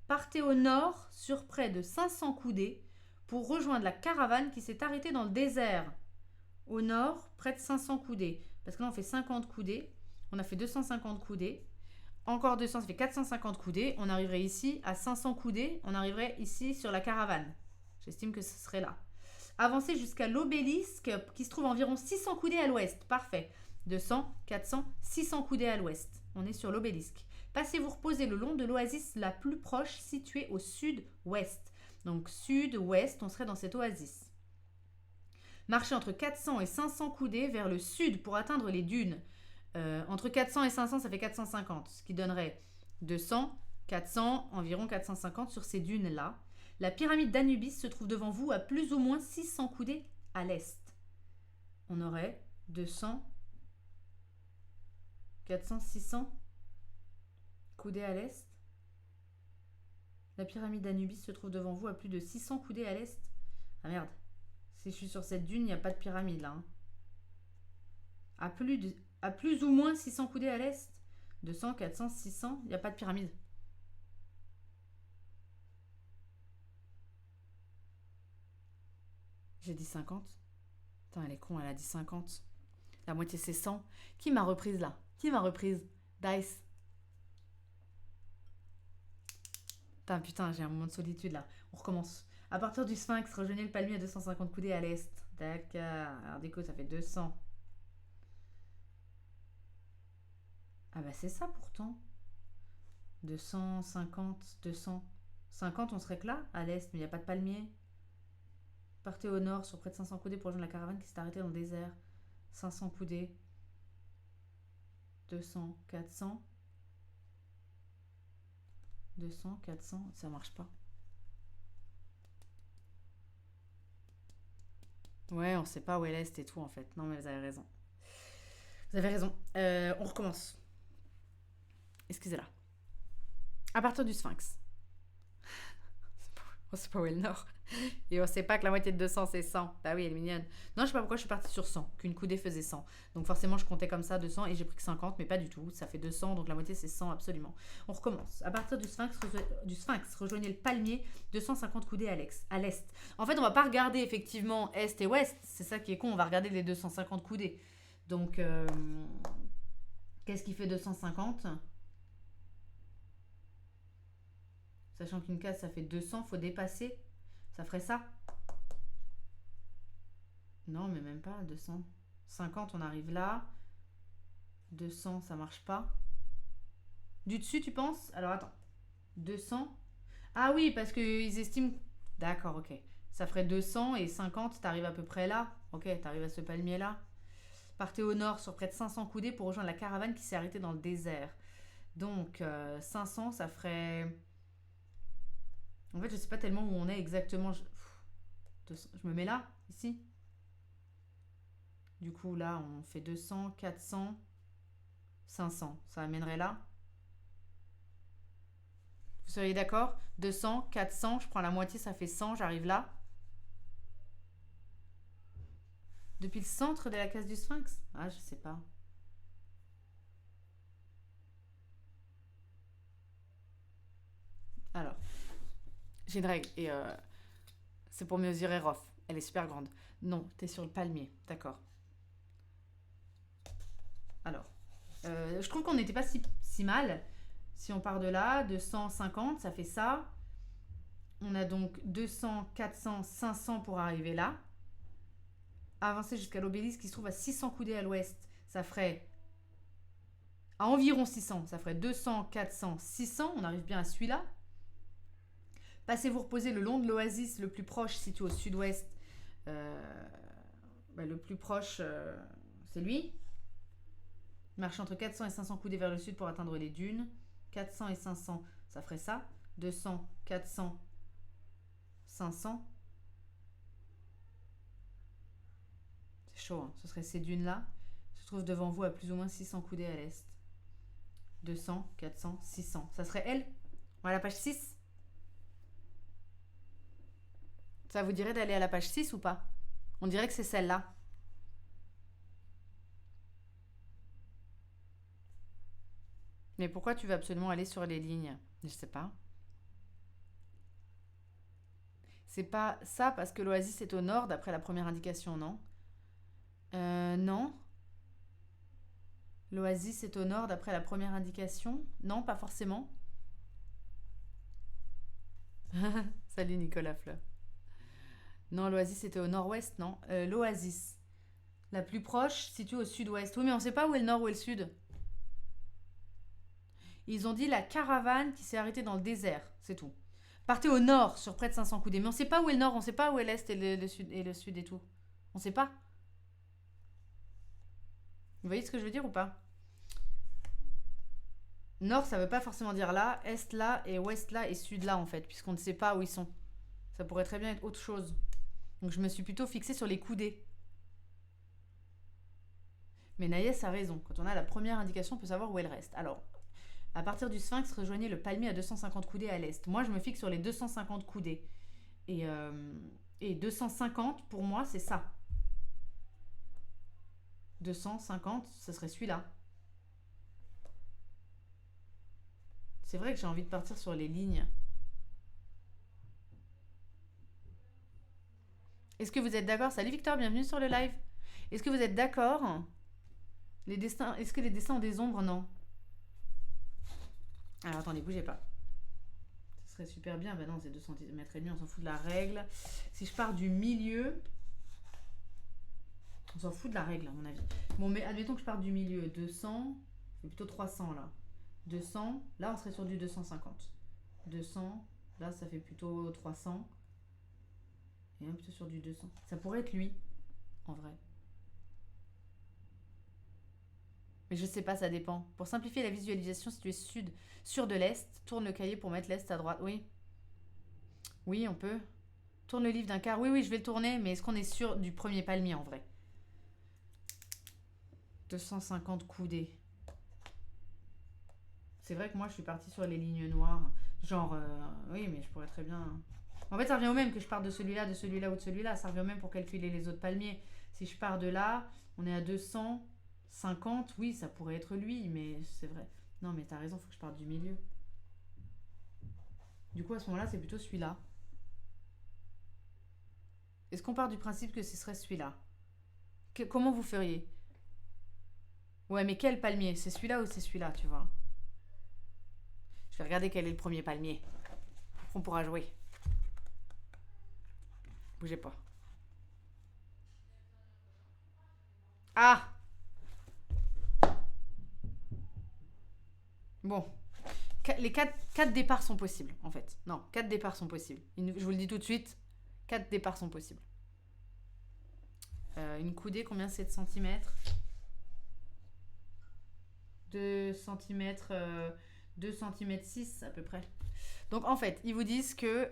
Partez au nord sur près de 500 coudées pour rejoindre la caravane qui s'est arrêtée dans le désert. Au nord, près de 500 coudées. Parce que là, on fait 50 coudées. On a fait 250 coudées. Encore 200, ça fait 450 coudées. On arriverait ici à 500 coudées. On arriverait ici sur la caravane. J'estime que ce serait là. Avancez jusqu'à l'obélisque qui se trouve environ 600 coudées à l'ouest. Parfait. 200, 400, 600 coudées à l'ouest. On est sur l'obélisque. Passez vous reposer le long de l'oasis la plus proche située au sud-ouest. Donc sud-ouest, on serait dans cette oasis. Marchez entre 400 et 500 coudées vers le sud pour atteindre les dunes. Entre 400 et 500, ça fait 450, ce qui donnerait 200, 400, environ 450 sur ces dunes-là. La pyramide d'Anubis se trouve devant vous à plus ou moins 600 coudées à l'est. On aurait 200, 400, 600 coudées à l'est. La pyramide d'Anubis se trouve devant vous à plus de 600 coudées à l'est. Ah merde, si je suis sur cette dune, il n'y a pas de pyramide là. Hein. À plus ou moins 600 coudées à l'est. 200, 400, 600, il n'y a pas de pyramide. J'ai dit 50. Putain, elle est con, elle a dit 50. La moitié c'est 100. Qui m'a reprise là? Qui m'a reprise? Dice. Putain, j'ai un moment de solitude là. On recommence. À partir du Sphinx, rejoignez le palmier à 250 coudées à l'est. D'accord. Alors déco, ça fait 200. Ah bah c'est ça pourtant. 250, 200. 50, on serait que là, à l'est, mais il n'y a pas de palmier. Partez au nord sur près de 500 coudées pour rejoindre la caravane qui s'est arrêtée dans le désert. 500 coudées. 200, 400. 200, 400, ça marche pas. Ouais, on sait pas où est l'est et tout en fait. Non mais vous avez raison. Vous avez raison. On recommence. Excusez-la. À partir du Sphinx. On sait pas où est le nord. Et on sait pas que la moitié de 200 c'est 100. Bah oui, elle est mignonne. Non, je sais pas pourquoi je suis partie sur 100. Qu'une coudée faisait 100. Donc forcément, je comptais comme ça 200 et j'ai pris que 50, mais pas du tout. Ça fait 200, donc la moitié c'est 100 absolument. On recommence. À partir du Sphinx, rejoignez le palmier, 250 coudées à l'est. En fait, on va pas regarder effectivement est et ouest. C'est ça qui est con. On va regarder les 250 coudées. Donc, qu'est-ce qui fait 250 ? Sachant qu'une case, ça fait 200, faut dépasser. Ça ferait ça? Non, mais même pas. 250, on arrive là. 200, ça marche pas. Du dessus, tu penses? Alors, attends. 200. Ah oui, parce qu'ils estiment... D'accord, ok. Ça ferait 200 et 50, t'arrives à peu près là. Ok, t'arrives à ce palmier-là. Partez au nord sur près de 500 coudées pour rejoindre la caravane qui s'est arrêtée dans le désert. Donc, 500, ça ferait... En fait, je sais pas tellement où on est exactement. Je me mets là, ici. Du coup, là, on fait 200, 400, 500. Ça amènerait là. Vous seriez d'accord? 200, 400, je prends la moitié, ça fait 100, j'arrive là. Depuis le centre de la case du Sphinx? Ah, je sais pas. Alors, j'ai une règle et c'est pour mesurer Rof. Elle est super grande. Non, t'es sur le palmier, d'accord. Alors, je trouve qu'on n'était pas si mal. Si on part de là, 250, ça fait ça. On a donc 200, 400, 500 pour arriver là. Avancer jusqu'à l'obélisque qui se trouve à 600 coudées à l'ouest, ça ferait à environ 600. Ça ferait 200, 400, 600. On arrive bien à celui-là. Passez-vous reposer le long de l'oasis le plus proche, situé au sud-ouest. Le plus proche, c'est lui. Marche entre 400 et 500 coudées vers le sud pour atteindre les dunes. 400 et 500, ça ferait ça. 200, 400, 500. C'est chaud, hein. Ce serait ces dunes-là. Se trouve devant vous à plus ou moins 600 coudées à l'est. 200, 400, 600. Ça serait elle. On va à la page 6. Ça vous dirait d'aller à la page 6 ou pas? On dirait que c'est celle-là. Mais pourquoi tu veux absolument aller sur les lignes? Je sais pas. C'est pas ça parce que l'oasis est au nord d'après la première indication, non? Non. L'oasis est au nord d'après la première indication? Non, pas forcément. Salut Nicolas Fleur. Non, l'oasis était au nord-ouest, non? L'oasis. La plus proche, située au sud-ouest. Oui, mais on sait pas où est le nord, où est le sud. Ils ont dit la caravane qui s'est arrêtée dans le désert, c'est tout. Partez au nord sur près de 500 coudées. Mais on sait pas où est le nord, on sait pas où est l'est et le sud et tout. On sait pas. Vous voyez ce que je veux dire ou pas? Nord, ça veut pas forcément dire là, est là et ouest là et sud là en fait, puisqu'on ne sait pas où ils sont. Ça pourrait très bien être autre chose. Donc je me suis plutôt fixée sur les coudées. Mais Naïs a raison. Quand on a la première indication, on peut savoir où elle reste. Alors, à partir du sphinx, rejoignez le palmier à 250 coudées à l'est. Moi, je me fixe sur les 250 coudées. Et 250, pour moi, c'est ça. 250, ce serait celui-là. C'est vrai que j'ai envie de partir sur les lignes. Est-ce que vous êtes d'accord? Salut Victor, bienvenue sur le live. Est-ce que vous êtes d'accord? Est-ce que les destins ont des ombres? Non. Alors attendez, bougez pas. Ce serait super bien. Ben non, c'est 2 cm et demi, on s'en fout de la règle. Si je pars du milieu, on s'en fout de la règle à mon avis. Bon, mais admettons que je parte du milieu. 200, c'est plutôt 300 là. 200, là on serait sur du 250. 200, là ça fait plutôt 300. Et un plutôt sur du 200. Ça pourrait être lui, en vrai. Mais je sais pas, ça dépend. Pour simplifier la visualisation, si tu es sur de l'Est, tourne le cahier pour mettre l'Est à droite. Oui. Oui, on peut. Tourne le livre d'un quart. Oui, oui, je vais le tourner, mais est-ce qu'on est sûr du premier palmier en vrai? 250 coudées. C'est vrai que moi, je suis partie sur les lignes noires. Genre, oui, mais je pourrais très bien... En fait, ça revient au même que je parte de celui-là ou de celui-là. Ça revient au même pour calculer les autres palmiers. Si je pars de là, on est à 250. Oui, ça pourrait être lui, mais c'est vrai. Non, mais t'as raison, faut que je parte du milieu. Du coup, à ce moment-là, c'est plutôt celui-là. Est-ce qu'on part du principe que ce serait celui-là? Comment vous feriez? Ouais, mais quel palmier? C'est celui-là ou c'est celui-là, tu vois? Je vais regarder quel est le premier palmier. Après, on pourra jouer. Bougez pas. Ah! Bon. Les 4 départs sont possibles, en fait. Non, 4 départs sont possibles. Je vous le dis tout de suite, 4 départs sont possibles. Une coudée, combien c'est de centimètres? 2 cm, 2 cm 6 à peu près. Donc en fait, ils vous disent que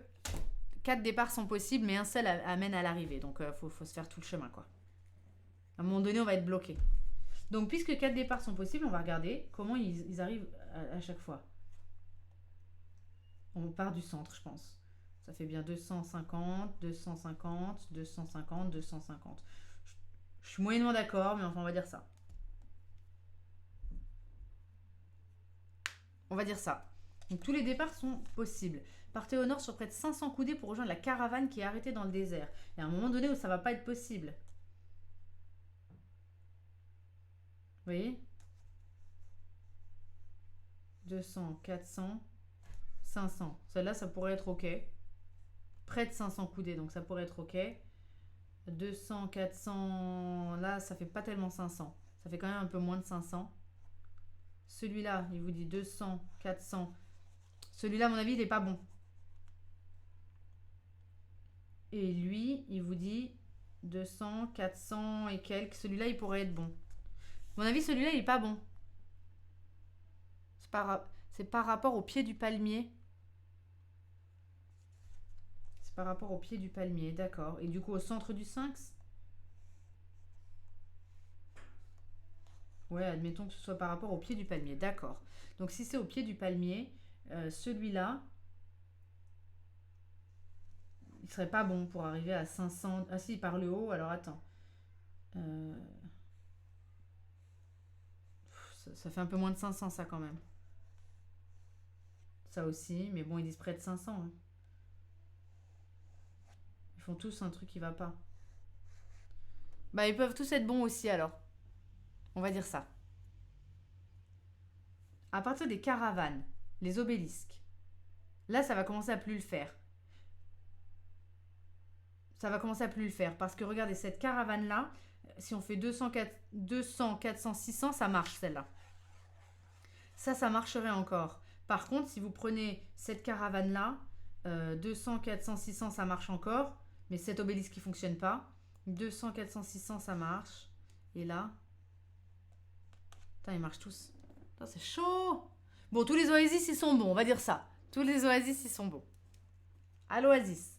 4 départs sont possibles, mais un seul amène à l'arrivée. Donc faut se faire tout le chemin, quoi. À un moment donné, on va être bloqué. Donc puisque 4 départs sont possibles, on va regarder comment ils arrivent à chaque fois. On part du centre, je pense. Ça fait bien 250, 250, 250, 250. Je suis moyennement d'accord, mais enfin, on va dire ça. On va dire ça. Donc tous les départs sont possibles. Partez au nord sur près de 500 coudées pour rejoindre la caravane qui est arrêtée dans le désert. Il y a un moment donné où ça va pas être possible. Vous voyez? 200, 400, 500. Celle-là, ça pourrait être OK. Près de 500 coudées, donc ça pourrait être OK. 200, 400, là, ça fait pas tellement 500. Ça fait quand même un peu moins de 500. Celui-là, il vous dit 200, 400. Celui-là, à mon avis, il n'est pas bon. Et lui, il vous dit 200, 400 et quelques. Celui-là, il pourrait être bon. À mon avis, celui-là, il n'est pas bon. C'est par rapport au pied du palmier. C'est par rapport au pied du palmier, d'accord. Et du coup, au centre du sphinx? Ouais, admettons que ce soit par rapport au pied du palmier, d'accord. Donc si c'est au pied du palmier, celui-là, il serait pas bon pour arriver à 500. Ah si, par le haut, alors attends. Ça fait un peu moins de 500 ça quand même. Ça aussi, mais bon, ils disent près de 500. Hein. Ils font tous un truc qui va pas. Bah, ils peuvent tous être bons aussi alors. On va dire ça. À partir des caravanes, les obélisques, là, ça va commencer à plus le faire. Ça va commencer à plus le faire parce que regardez, cette caravane-là, si on fait 200, 400, 600, ça marche celle-là. Ça marcherait encore. Par contre, si vous prenez cette caravane-là, 200, 400, 600, ça marche encore. Mais cet obélisque qui ne fonctionne pas. 200, 400, 600, ça marche. Et là... Putain, ils marchent tous. Putain, c'est chaud. Bon, tous les oasis, ils sont bons, on va dire ça. Tous les oasis, ils sont bons. À l'oasis.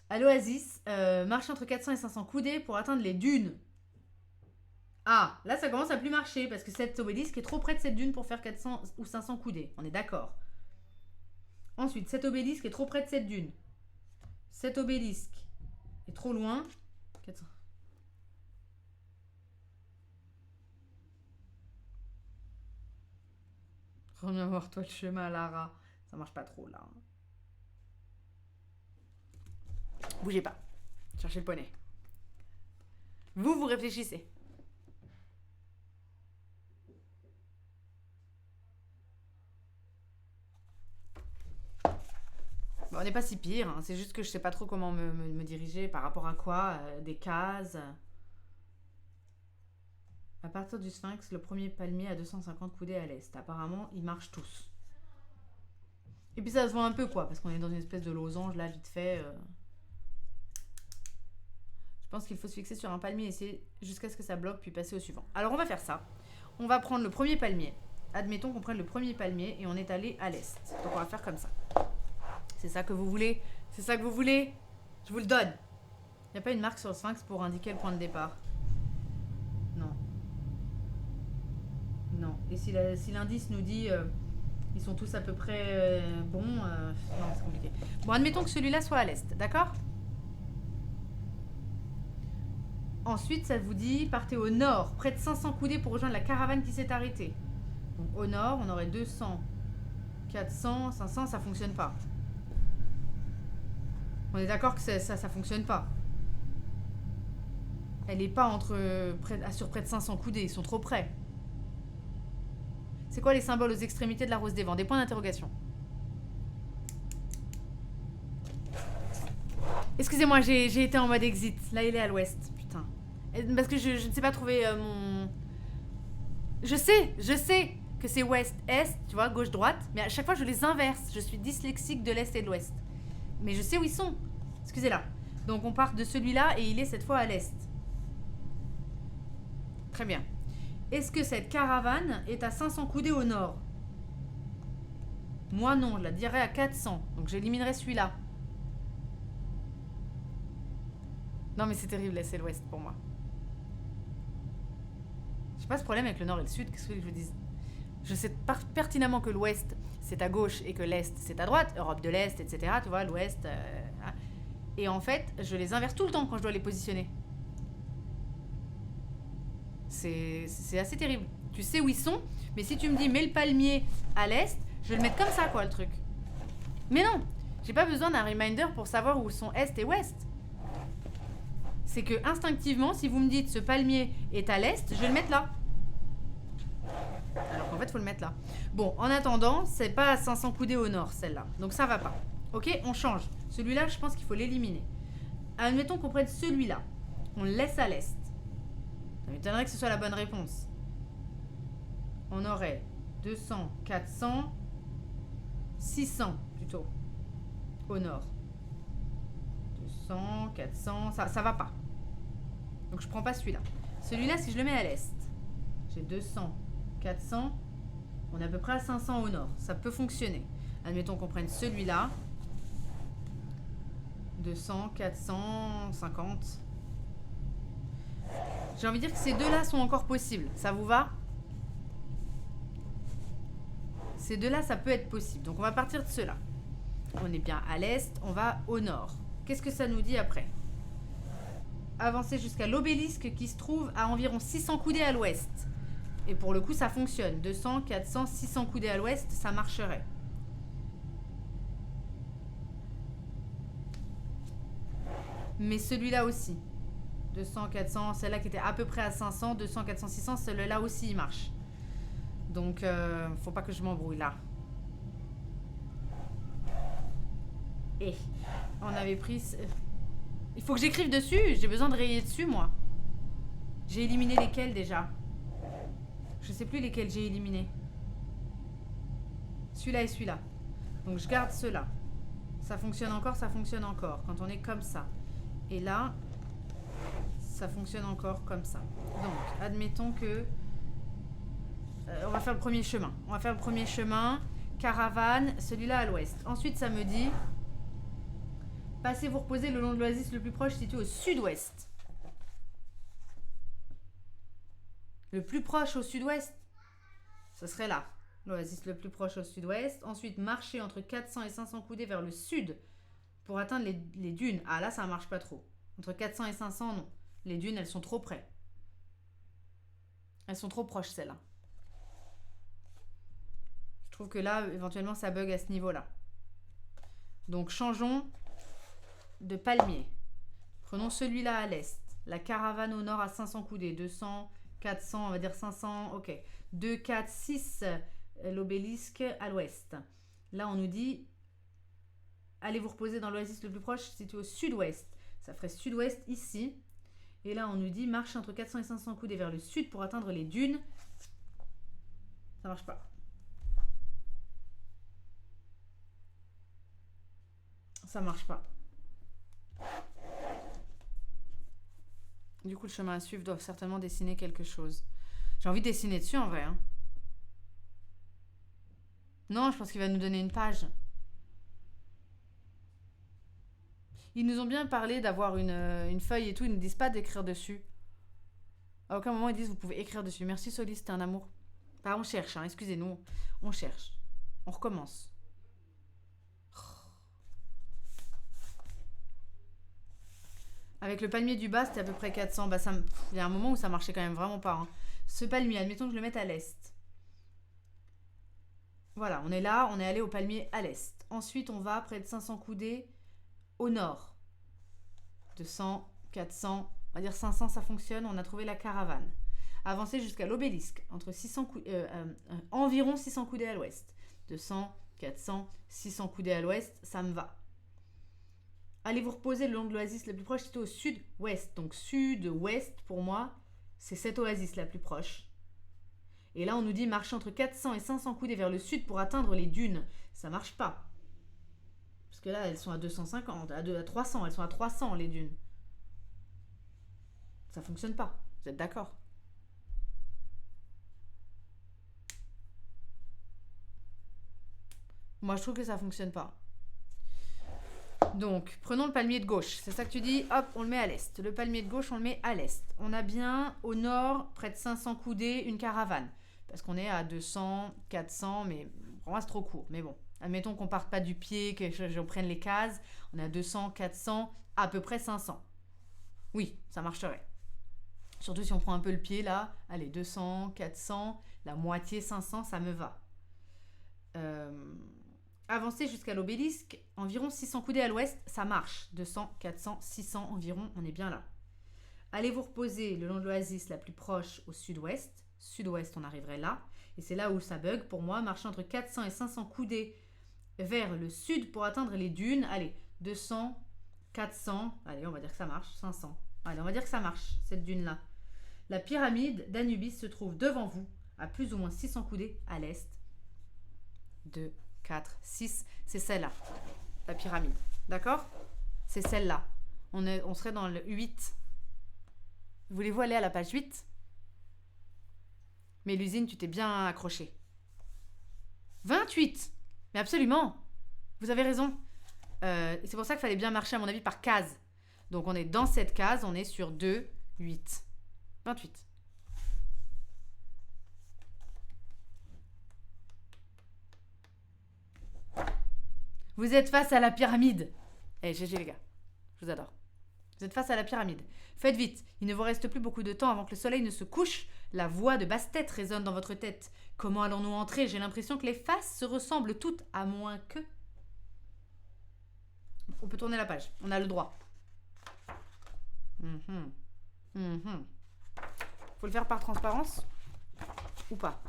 À l'oasis, marcher entre 400 et 500 coudées pour atteindre les dunes. Ah, là ça commence à plus marcher parce que cet obélisque est trop près de cette dune pour faire 400 ou 500 coudées. On est d'accord. Ensuite, cet obélisque est trop près de cette dune. Cet obélisque est trop loin. 400. Reviens voir toi le chemin, Lara. Ça marche pas trop là. Bougez pas. Cherchez le poney. Vous réfléchissez. Bon, on n'est pas si pire, hein. C'est juste que je sais pas trop comment me diriger par rapport à quoi, des cases. À partir du sphinx, le premier palmier à 250 coudées à l'est. Apparemment, ils marchent tous. Et puis ça se voit un peu quoi, parce qu'on est dans une espèce de losange là, vite fait. Je pense qu'il faut se fixer sur un palmier et essayer jusqu'à ce que ça bloque, puis passer au suivant. Alors on va faire ça. On va prendre le premier palmier. Admettons qu'on prenne le premier palmier et on est allé à l'est. Donc on va faire comme ça. C'est ça que vous voulez? C'est ça que vous voulez? Je vous le donne. Il n'y a pas une marque sur le sphinx pour indiquer le point de départ? Non. Non. Et si l'indice nous dit ils sont tous à peu près bons, non, c'est compliqué. Bon, admettons que celui-là soit à l'est, d'accord? Ensuite, ça vous dit partez au nord, près de 500 coudées pour rejoindre la caravane qui s'est arrêtée. Donc au nord, on aurait 200, 400, 500, ça fonctionne pas. On est d'accord que ça fonctionne pas. Elle est pas sur près de 500 coudées, ils sont trop près. C'est quoi les symboles aux extrémités de la rose des vents? Des points d'interrogation. Excusez-moi, j'ai été en mode exit. Là, il est à l'ouest. Putain. Parce que je ne sais pas trouver mon... Je sais que c'est ouest-est, tu vois, gauche-droite. Mais à chaque fois, je les inverse. Je suis dyslexique de l'est et de l'ouest. Mais je sais où ils sont. Excusez-la. Donc, on part de celui-là et il est cette fois à l'est. Très bien. Est-ce que cette caravane est à 500 coudées au nord? Moi, non. Je la dirais à 400. Donc, j'éliminerai celui-là. Non, mais c'est terrible, là, c'est l'ouest pour moi. J'ai pas ce problème avec le nord et le sud. Qu'est-ce que je vous dis? Je sais pertinemment que l'ouest, c'est à gauche et que l'est, c'est à droite. Europe de l'Est, etc. Tu vois, l'ouest... Et en fait, je les inverse tout le temps quand je dois les positionner. C'est assez terrible. Tu sais où ils sont, mais si tu me dis mets le palmier à l'est, je vais le mettre comme ça, quoi, le truc. Mais non, j'ai pas besoin d'un reminder pour savoir où sont est et ouest. C'est que instinctivement, si vous me dites ce palmier est à l'est, je vais le mettre là. fait, il faut le mettre là. Bon, en attendant, c'est pas à 500 coudées au nord, celle-là. Donc ça va pas. Ok, on change. Celui-là, je pense qu'il faut l'éliminer. Admettons qu'on prenne celui-là. On le laisse à l'est. Ça m'étonnerait que ce soit la bonne réponse. On aurait 200, 400, 600 plutôt. Au nord. 200, 400, ça va pas. Donc je prends pas celui-là. Celui-là, si je le mets à l'est, j'ai 200, 400, on est à peu près à 500 au nord. Ça peut fonctionner. Admettons qu'on prenne celui-là. 200, 400, 50. J'ai envie de dire que ces deux-là sont encore possibles. Ça vous va? Ces deux-là, ça peut être possible. Donc on va partir de ceux-là. On est bien à l'est, on va au nord. Qu'est-ce que ça nous dit après? Avancer jusqu'à l'obélisque qui se trouve à environ 600 coudées à l'ouest. Et pour le coup, ça fonctionne. 200, 400, 600 coudées à l'ouest, ça marcherait. Mais celui-là aussi. 200, 400, celle-là qui était à peu près à 500, 200, 400, 600, celui-là aussi, il marche. Donc, faut pas que je m'embrouille là. Et on avait pris... Il faut que j'écrive dessus, j'ai besoin de rayer dessus, moi. J'ai éliminé lesquels déjà? Je sais plus lesquels j'ai éliminés. Celui-là et celui-là. Donc je garde ceux-là. Ça fonctionne encore, ça fonctionne encore. Quand on est comme ça. Et là, ça fonctionne encore comme ça. Donc, admettons que... on va faire le premier chemin. On va faire le premier chemin. Caravane, celui-là à l'ouest. Ensuite, ça me dit... Passez vous reposer le long de l'oasis le plus proche situé au sud-ouest. Le plus proche au sud-ouest, ce serait là. L'oasis le plus proche au sud-ouest. Ensuite, marcher entre 400 et 500 coudées vers le sud pour atteindre les dunes. Ah là, ça marche pas trop. Entre 400 et 500, non. Les dunes, elles sont trop près. Elles sont trop proches, celles-là. Je trouve que là, éventuellement, ça bug à ce niveau-là. Donc, changeons de palmier. Prenons celui-là à l'est. La caravane au nord à 500 coudées. 200, 400, on va dire 500. Ok. 2, 4, 6, l'obélisque à l'ouest. Là, on nous dit, allez vous reposer dans l'oasis le plus proche, situé au sud-ouest. Ça ferait sud-ouest ici. Et là, on nous dit, marche entre 400 et 500 coudées vers le sud pour atteindre les dunes. Ça marche pas. Ça marche pas. Du coup, le chemin à suivre doit certainement dessiner quelque chose. J'ai envie de dessiner dessus en vrai. Hein. Non, je pense qu'il va nous donner une page. Ils nous ont bien parlé d'avoir une feuille et tout. Ils ne nous disent pas d'écrire dessus. À aucun moment, ils disent vous pouvez écrire dessus. Merci Solis, c'était un amour. Bah, on cherche, hein, excusez-nous. On cherche. On recommence. Avec le palmier du bas, c'était à peu près 400. Bah, il y a un moment où ça marchait quand même vraiment pas. Hein. Ce palmier, admettons que je le mette à l'est. Voilà, on est là, on est allé au palmier à l'est. Ensuite, on va près de 500 coudées au nord. 200, 400, on va dire 500, ça fonctionne. On a trouvé la caravane. Avancer jusqu'à l'obélisque, entre 600 environ 600 coudées à l'ouest. 200, 400, 600 coudées à l'ouest, ça me va. Allez vous reposer le long de l'oasis la plus proche, c'est au sud-ouest. Donc sud-ouest, pour moi, c'est cette oasis la plus proche. Et là, on nous dit marcher entre 400 et 500 coudées vers le sud pour atteindre les dunes. Ça marche pas. Parce que là, elles sont à 250, à 300. Elles sont à 300, les dunes. Ça fonctionne pas. Vous êtes d'accord? Moi, je trouve que ça fonctionne pas. Donc, prenons le palmier de gauche. C'est ça que tu dis? Hop, on le met à l'est. Le palmier de gauche, on le met à l'est. On a bien, au nord, près de 500 coudées, une caravane. Parce qu'on est à 200, 400, mais pour moi, c'est trop court. Mais bon, admettons qu'on parte pas du pied, que je prenne les cases. On est à 200, 400, à peu près 500. Oui, ça marcherait. Surtout si on prend un peu le pied, là. Allez, 200, 400, la moitié 500, ça me va. Avancer jusqu'à l'obélisque, environ 600 coudées à l'ouest, ça marche. 200, 400, 600 environ, on est bien là. Allez vous reposer le long de l'oasis la plus proche au sud-ouest. sud-ouest, on arriverait là. Et c'est là où ça bug pour moi. Marcher entre 400 et 500 coudées vers le sud pour atteindre les dunes. Allez, 200, 400. Allez, on va dire que ça marche. 500. Allez, on va dire que ça marche, cette dune-là. La pyramide d'Anubis se trouve devant vous, à plus ou moins 600 coudées à l'est. 2, 4, 6. C'est celle-là, la pyramide. D'accord? C'est celle-là. On serait dans le 8. Voulez-vous aller à la page 8? Mais l'usine, tu t'es bien accroché. 28. Mais absolument. Vous avez raison. C'est pour ça qu'il fallait bien marcher, à mon avis, par case. Donc, on est dans cette case. On est sur 2, 8. 28. Vous êtes face à la pyramide. Eh, GG les gars. Je vous adore. Vous êtes face à la pyramide. Faites vite. Il ne vous reste plus beaucoup de temps avant que le soleil ne se couche. La voix de Bastet résonne dans votre tête. Comment allons-nous entrer? J'ai l'impression que les faces se ressemblent toutes, à moins que... On peut tourner la page. On a le droit. Faut le faire par transparence? Ou pas?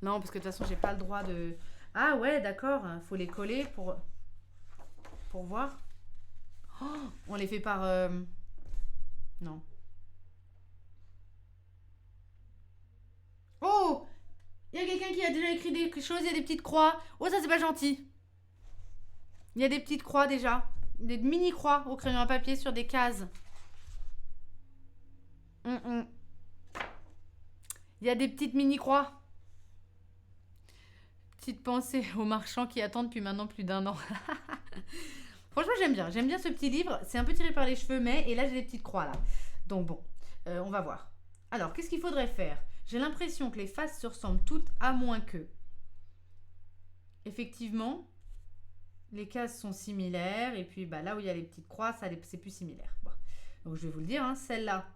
Non, parce que de toute façon, j'ai pas le droit de... Ah ouais, d'accord. Faut les coller pour voir. Oh, on les fait par... Non. Oh! Il y a quelqu'un qui a déjà écrit des choses, il y a des petites croix. Oh, ça, c'est pas gentil. Il y a des petites croix déjà. Des mini-croix au crayon à papier sur des cases. Il y a des petites mini-croix. Petite pensée aux marchands qui attendent depuis maintenant plus d'1 an. Franchement, j'aime bien. J'aime bien ce petit livre. C'est un peu tiré par les cheveux, mais... Et là, j'ai des petites croix, là. Donc bon, on va voir. Alors, qu'est-ce qu'il faudrait faire? J'ai l'impression que les faces se ressemblent toutes, à moins que... Effectivement, les cases sont similaires. Et puis, bah, là où il y a les petites croix, c'est plus similaire. Bon. Donc, je vais vous le dire. Hein, celle-là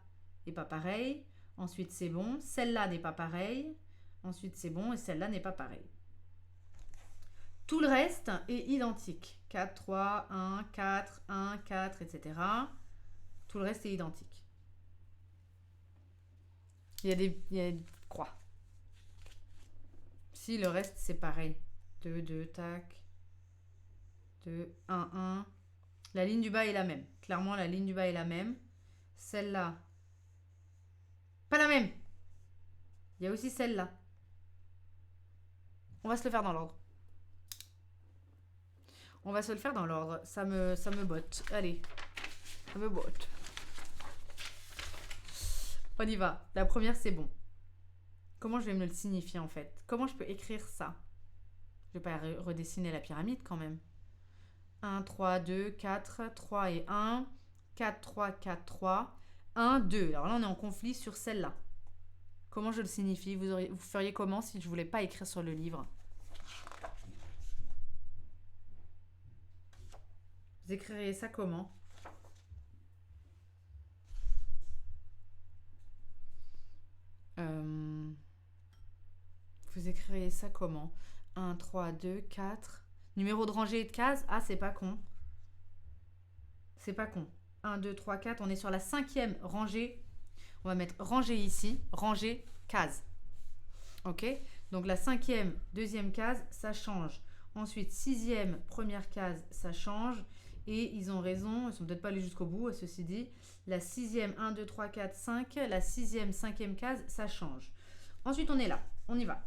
n'est pas pareille. Ensuite, c'est bon. Celle-là n'est pas pareille. Ensuite, c'est bon. Et celle-là n'est pas pareille. Tout le reste est identique. 4, 3, 1, 4, 1, 4, etc. Tout le reste est identique. Il y a des croix. Si, le reste, c'est pareil. 2, 2, tac. 2, 1, 1. La ligne du bas est la même. Clairement, la ligne du bas est la même. Celle-là. Pas la même. Il y a aussi celle-là. On va se le faire dans l'ordre. On va se le faire dans l'ordre. Ça me botte. Allez. Ça me botte. On y va. La première, c'est bon. Comment je vais me le signifier, en fait? Comment je peux écrire ça? Je vais pas redessiner la pyramide, quand même. 1, 3, 2, 4, 3 et 1. 4, 3, 4, 3. 1, 2. Alors là, on est en conflit sur celle-là. Comment je le signifie? Vous feriez comment si je voulais pas écrire sur le livre? Vous écririez ça comment? Vous écririez ça comment? 1, 3, 2, 4. Numéro de rangée et de case? Ah, c'est pas con. C'est pas con. 1, 2, 3, 4. On est sur la 5e rangée. On va mettre rangée ici. Rangée, case. Ok? Donc la 5e, 2e case, ça change. Ensuite, 6e, première case, ça change. Et ils ont raison, ils ne sont peut-être pas allés jusqu'au bout, ceci dit. La 6e, 1, 2, 3, 4, 5. La 6e, 5e case, ça change. Ensuite, on est là. On y va.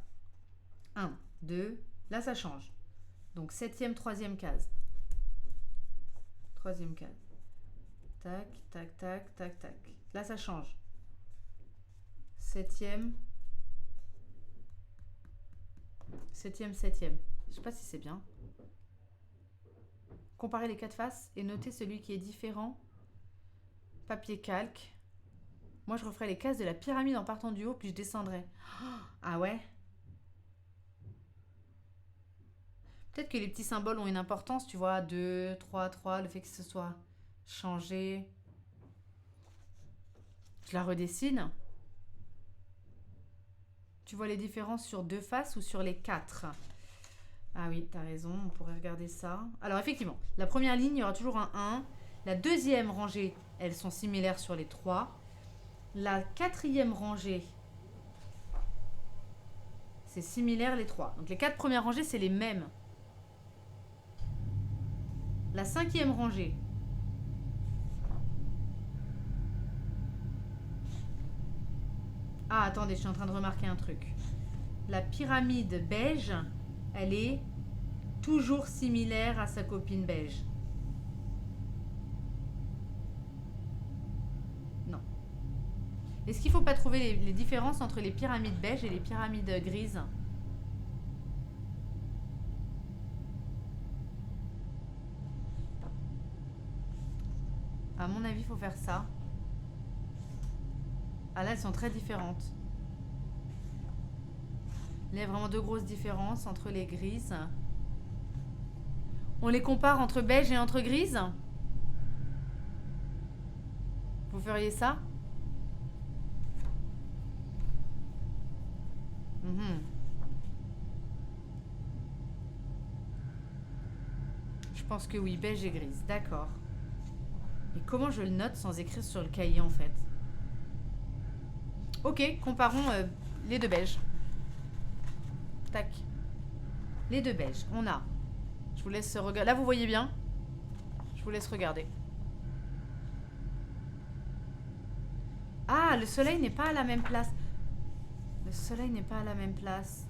1, 2. Là, ça change. Donc, 7e, 3e case. 3e case. Tac, tac, tac, tac, tac. Là, ça change. 7e. 7e, 7e. Je sais pas si c'est bien. Comparer les 4 faces et noter celui qui est différent. Papier calque. Moi, je referai les cases de la pyramide en partant du haut, puis je descendrai. Ah ouais? Peut-être que les petits symboles ont une importance, tu vois. 2, 3, 3, le fait que ce soit changé. Je la redessine. Tu vois les différences sur 2 faces ou sur les 4? Ah oui, t'as raison, on pourrait regarder ça. Alors effectivement, la première ligne, il y aura toujours un 1. La deuxième rangée, elles sont similaires sur les 3. La quatrième rangée, c'est similaire les trois. Donc les 4 premières rangées, c'est les mêmes. La cinquième rangée. Ah, attendez, je suis en train de remarquer un truc. La pyramide beige, elle est toujours similaire à sa copine beige. Non. Est-ce qu'il ne faut pas trouver les différences entre les pyramides beiges et les pyramides grises? À mon avis, il faut faire ça. Ah là, elles sont très différentes. Il y a vraiment 2 grosses différences entre les grises. On les compare entre beige et entre grises? Vous feriez ça? Je pense que oui, beige et grise. D'accord. Et comment je le note sans écrire sur le cahier en fait? Ok, comparons les 2 beiges. Tac. Les 2 beiges. On a. Je vous laisse regarder. Là, vous voyez bien? Je vous laisse regarder. Ah, le soleil n'est pas à la même place. Le soleil n'est pas à la même place.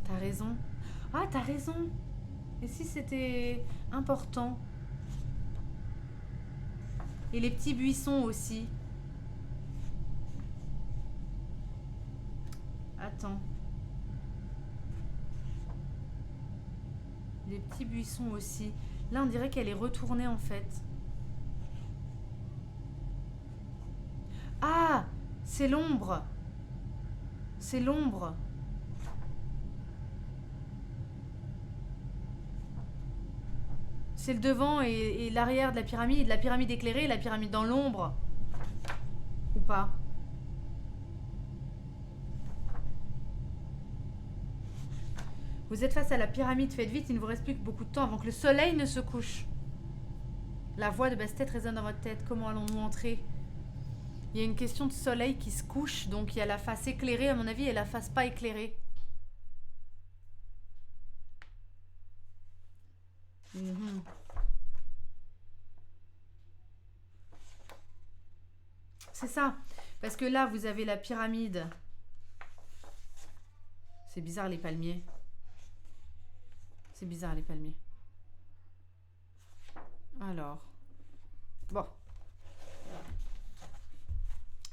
T'as raison. Ah, t'as raison. Et si c'était important? Et les petits buissons aussi. Attends. Les petits buissons aussi. Là, on dirait qu'elle est retournée en fait. Ah, c'est l'ombre. C'est l'ombre. C'est le devant et l'arrière de la pyramide. La pyramide éclairée et la pyramide dans l'ombre. Ou pas? Vous êtes face à la pyramide, faites vite, il ne vous reste plus que beaucoup de temps avant que le soleil ne se couche. La voix de Bastet résonne dans votre tête. Comment allons-nous entrer? Il y a une question de soleil qui se couche, donc il y a la face éclairée à mon avis et la face pas éclairée. C'est ça. Parce que là, vous avez la pyramide. C'est bizarre les palmiers. C'est bizarre les palmiers. Alors. Bon.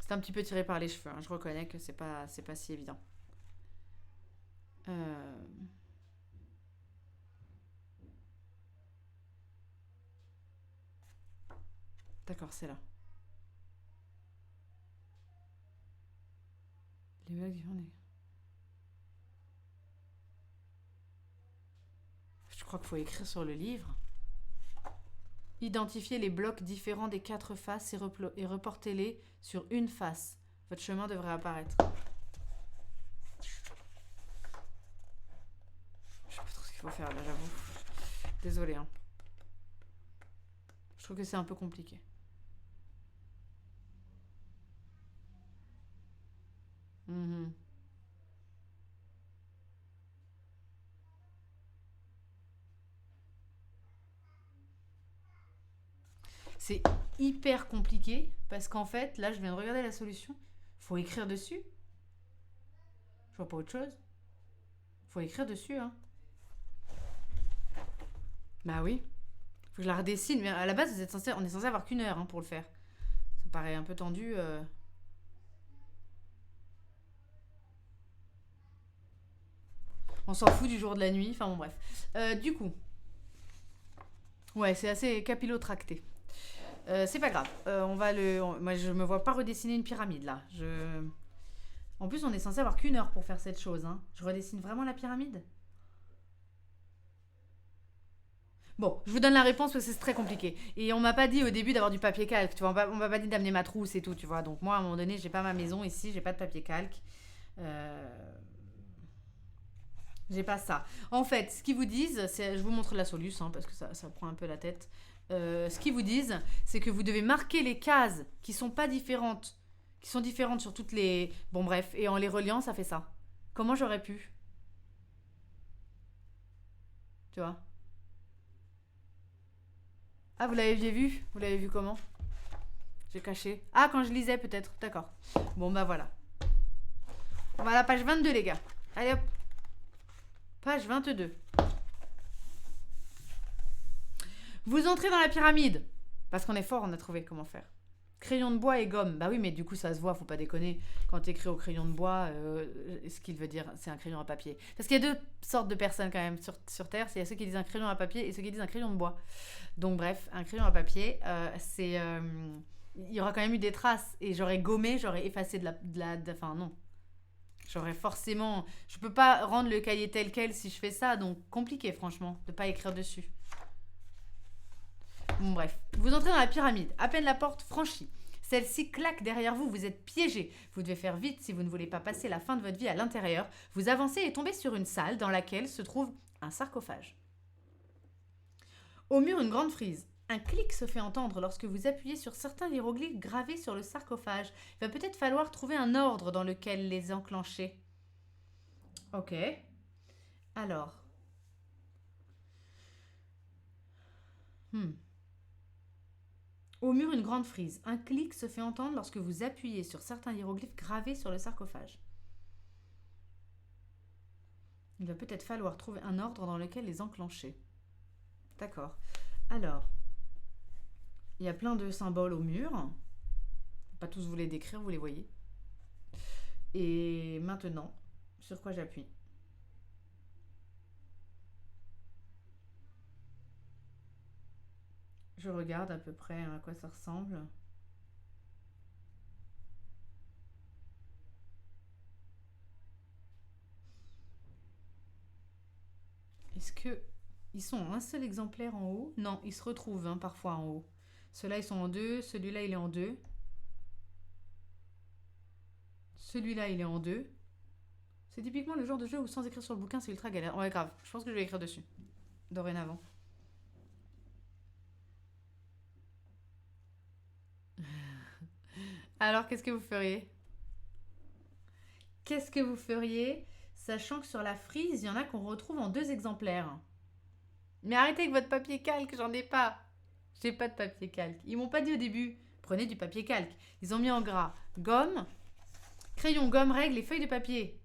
C'est un petit peu tiré par les cheveux. Hein. Je reconnais que c'est pas si évident. D'accord, c'est là. Les vagues différentes. Je crois qu'il faut écrire sur le livre. Identifiez les blocs différents des 4 faces et reportez-les sur une face. Votre chemin devrait apparaître. Je sais pas trop ce qu'il faut faire là, j'avoue. Désolée. Hein. Je trouve que c'est un peu compliqué. C'est hyper compliqué parce qu'en fait, là, je viens de regarder la solution. Faut écrire dessus. Je vois pas autre chose. Faut écrire dessus, hein. Bah oui. Faut que je la redessine. Mais à la base, on est censé avoir qu'1 heure hein, pour le faire. Ça paraît un peu tendu. On s'en fout du jour de la nuit. Enfin bon, bref. Du coup. Ouais, c'est assez capillotracté. C'est pas grave. Moi, je me vois pas redessiner une pyramide là. En plus, on est censé avoir qu'1 heure pour faire cette chose. Hein. Je redessine vraiment la pyramide? Bon, je vous donne la réponse parce que c'est très compliqué. Et on m'a pas dit au début d'avoir du papier calque. Tu vois, on m'a pas dit d'amener ma trousse et tout. Tu vois. Donc moi, à un moment donné, j'ai pas ma maison ici, j'ai pas de papier calque. J'ai pas ça. En fait, ce qu'ils vous disent, je vous montre la solution hein, parce que ça prend un peu la tête. ce qu'ils vous disent, c'est que vous devez marquer les cases qui sont pas différentes, qui sont différentes sur toutes les... Bon bref, et en les reliant, ça fait ça. Comment j'aurais pu? Tu vois? Ah, vous l'avez vu? Vous l'avez vu comment? J'ai caché. Ah, quand je lisais peut-être. D'accord. Bon, bah voilà. On va à la page 22, les gars. Allez hop. Page 22. Vous entrez dans la pyramide. Parce qu'on est fort, on a trouvé comment faire. Crayon de bois et gomme. Bah oui, mais du coup, ça se voit, faut pas déconner. Quand tu écris au crayon de bois, ce qu'il veut dire, c'est un crayon à papier. Parce qu'il y a deux sortes de personnes quand même sur Terre. Il y a ceux qui disent un crayon à papier et ceux qui disent un crayon de bois. Donc bref, un crayon à papier, c'est... il y aura quand même eu des traces. Et j'aurais gommé, j'aurais effacé enfin non. J'aurais forcément... Je peux pas rendre le cahier tel quel si je fais ça. Donc compliqué, franchement, de pas écrire dessus. Bon, bref, vous entrez dans la pyramide. À peine la porte franchie. Celle-ci claque derrière vous, vous êtes piégé. Vous devez faire vite si vous ne voulez pas passer la fin de votre vie à l'intérieur. Vous avancez et tombez sur une salle dans laquelle se trouve un sarcophage. Au mur, une grande frise. Un clic se fait entendre lorsque vous appuyez sur certains hiéroglyphes gravés sur le sarcophage. Il va peut-être falloir trouver un ordre dans lequel les enclencher. Ok. Alors. Au mur, une grande frise. Un clic se fait entendre lorsque vous appuyez sur certains hiéroglyphes gravés sur le sarcophage. Il va peut-être falloir trouver un ordre dans lequel les enclencher. D'accord. Alors, il y a plein de symboles au mur. Pas tous vous les décrire, vous les voyez. Et maintenant, sur quoi j'appuie? Je regarde à peu près à quoi ça ressemble. Est-ce que ils sont en un seul exemplaire en haut? Non, ils se retrouvent parfois en haut. Ceux-là, ils sont en deux. Celui-là, il est en deux. Celui-là, il est en deux. C'est typiquement le genre de jeu où sans écrire sur le bouquin, c'est ultra galère. Ouais, grave. Je pense que je vais écrire dessus. Dorénavant. Alors, qu'est-ce que vous feriez? Qu'est-ce que vous feriez, sachant que sur la frise, il y en a qu'on retrouve en deux exemplaires? Mais arrêtez avec votre papier calque, j'en ai pas. J'ai pas de papier calque. Ils m'ont pas dit au début, prenez du papier calque. Ils ont mis en gras gomme, crayon, gomme, règle et feuille de papier.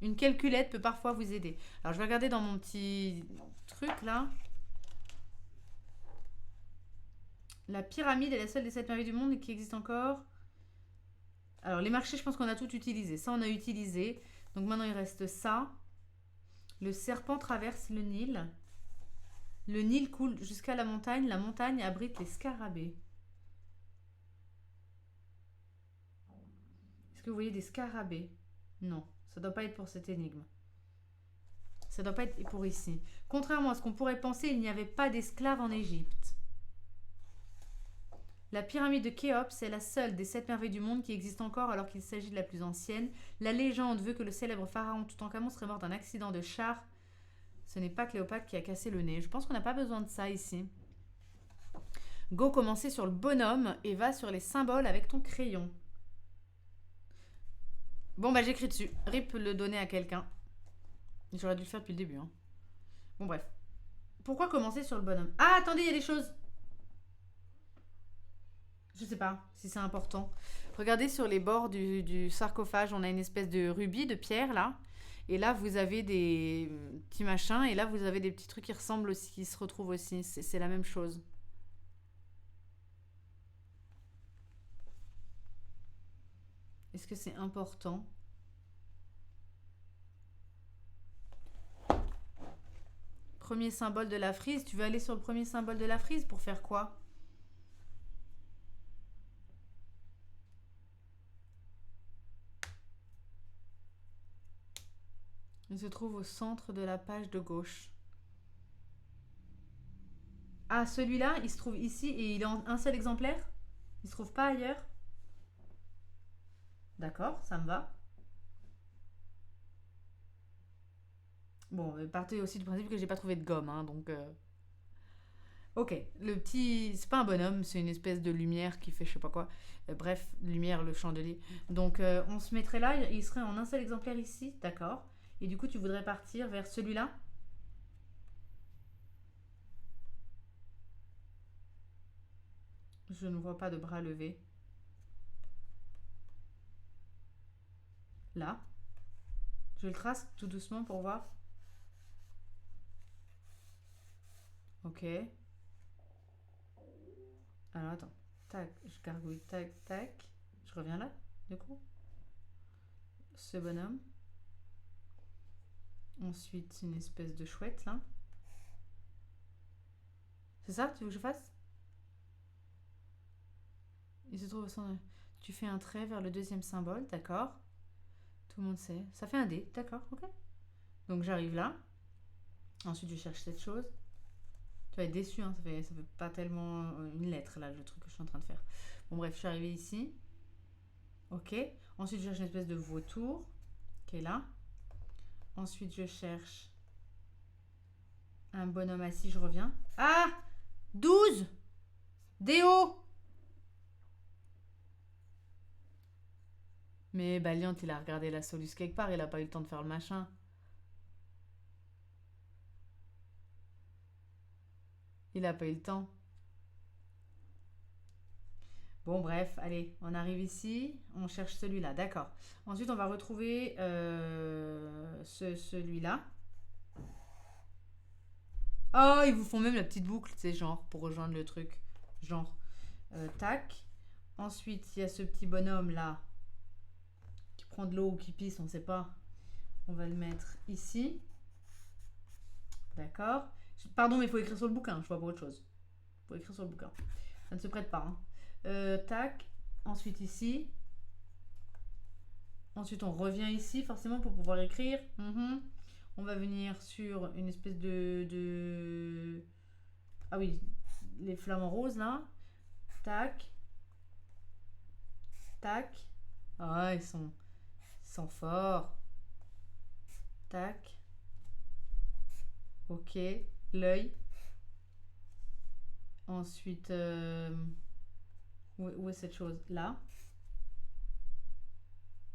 Une calculette peut parfois vous aider. Alors je vais regarder dans mon petit truc là. La pyramide est la seule des 7 merveilles du monde qui existe encore. Alors les marchés, je pense qu'on a tout utilisé. Ça, on a utilisé. Donc maintenant, il reste ça. Le serpent traverse le Nil. Le Nil coule jusqu'à la montagne. La montagne abrite les scarabées. Est-ce que vous voyez des scarabées? Non, ça ne doit pas être pour cette énigme. Ça ne doit pas être pour ici. Contrairement à ce qu'on pourrait penser, il n'y avait pas d'esclaves en Égypte. La pyramide de Khéops est la seule des 7 merveilles du monde qui existe encore alors qu'il s'agit de la plus ancienne. La légende veut que le célèbre pharaon Toutankhamon serait mort d'un accident de char. Ce n'est pas Cléopâtre qui a cassé le nez. Je pense qu'on n'a pas besoin de ça ici. Go, commencer sur le bonhomme et va sur les symboles avec ton crayon. Bon, bah j'écris dessus. Rip le donner à quelqu'un. J'aurais dû le faire depuis le début. Bon, bref. Pourquoi commencer sur le bonhomme? Ah, attendez, il y a des choses. Je sais pas si c'est important. Regardez sur les bords du sarcophage, on a une espèce de rubis, de pierre là. Et là, vous avez des petits machins. Et là, vous avez des petits trucs qui ressemblent aussi, qui se retrouvent aussi. C'est la même chose. Est-ce que c'est important? Premier symbole de la frise. Tu veux aller sur le premier symbole de la frise pour faire quoi? Il se trouve au centre de la page de gauche. Ah, celui-là, il se trouve ici et il est en un seul exemplaire? Il se trouve pas ailleurs? D'accord, ça me va. Bon, partez aussi du principe que j'ai pas trouvé de gomme, donc... Ok, le petit, c'est pas un bonhomme, c'est une espèce de lumière qui fait je sais pas quoi. Bref, lumière, le chandelier. Donc on se mettrait là, il serait en un seul exemplaire ici, d'accord. Et du coup, tu voudrais partir vers celui-là. Je ne vois pas de bras levés. Là. Je le trace tout doucement pour voir. Ok. Alors attends. Tac, je gargouille, tac, tac. Je reviens là, du coup. Ce bonhomme. Ensuite, une espèce de chouette là. C'est ça, tu veux que je fasse? Il se trouve au centre. Tu fais un trait vers le deuxième symbole, d'accord. Tout le monde sait. Ça fait un D, d'accord, ok. Donc j'arrive là. Ensuite, je cherche cette chose. Tu vas être déçu, hein, ça fait pas tellement une lettre là, le truc que je suis en train de faire. Bon, bref, je suis arrivée ici. Ok. Ensuite, je cherche une espèce de vautour qui est là. Ensuite, je cherche un bonhomme assis, je reviens. Ah 12 Déo. Mais Baliant, il a regardé la soluce quelque part, il a pas eu le temps de faire le machin. Il a pas eu le temps. Bon, bref, allez, on arrive ici, on cherche celui-là, d'accord. Ensuite, on va retrouver celui-là. Oh, ils vous font même la petite boucle, tu sais, genre, pour rejoindre le truc. Genre, tac. Ensuite, il y a ce petit bonhomme-là qui prend de l'eau ou qui pisse, on ne sait pas. On va le mettre ici. D'accord. Pardon, mais il faut écrire sur le bouquin, je vois pas autre chose. Il faut écrire sur le bouquin. Ça ne se prête pas. Hein. Tac. Ensuite, ici. Ensuite, on revient ici, forcément, pour pouvoir écrire. On va venir sur une espèce de... Ah oui, les flamants roses, là. Tac. Tac. Ah, ils sont forts. Tac. Ok. L'œil. Ensuite, où est cette chose? Là.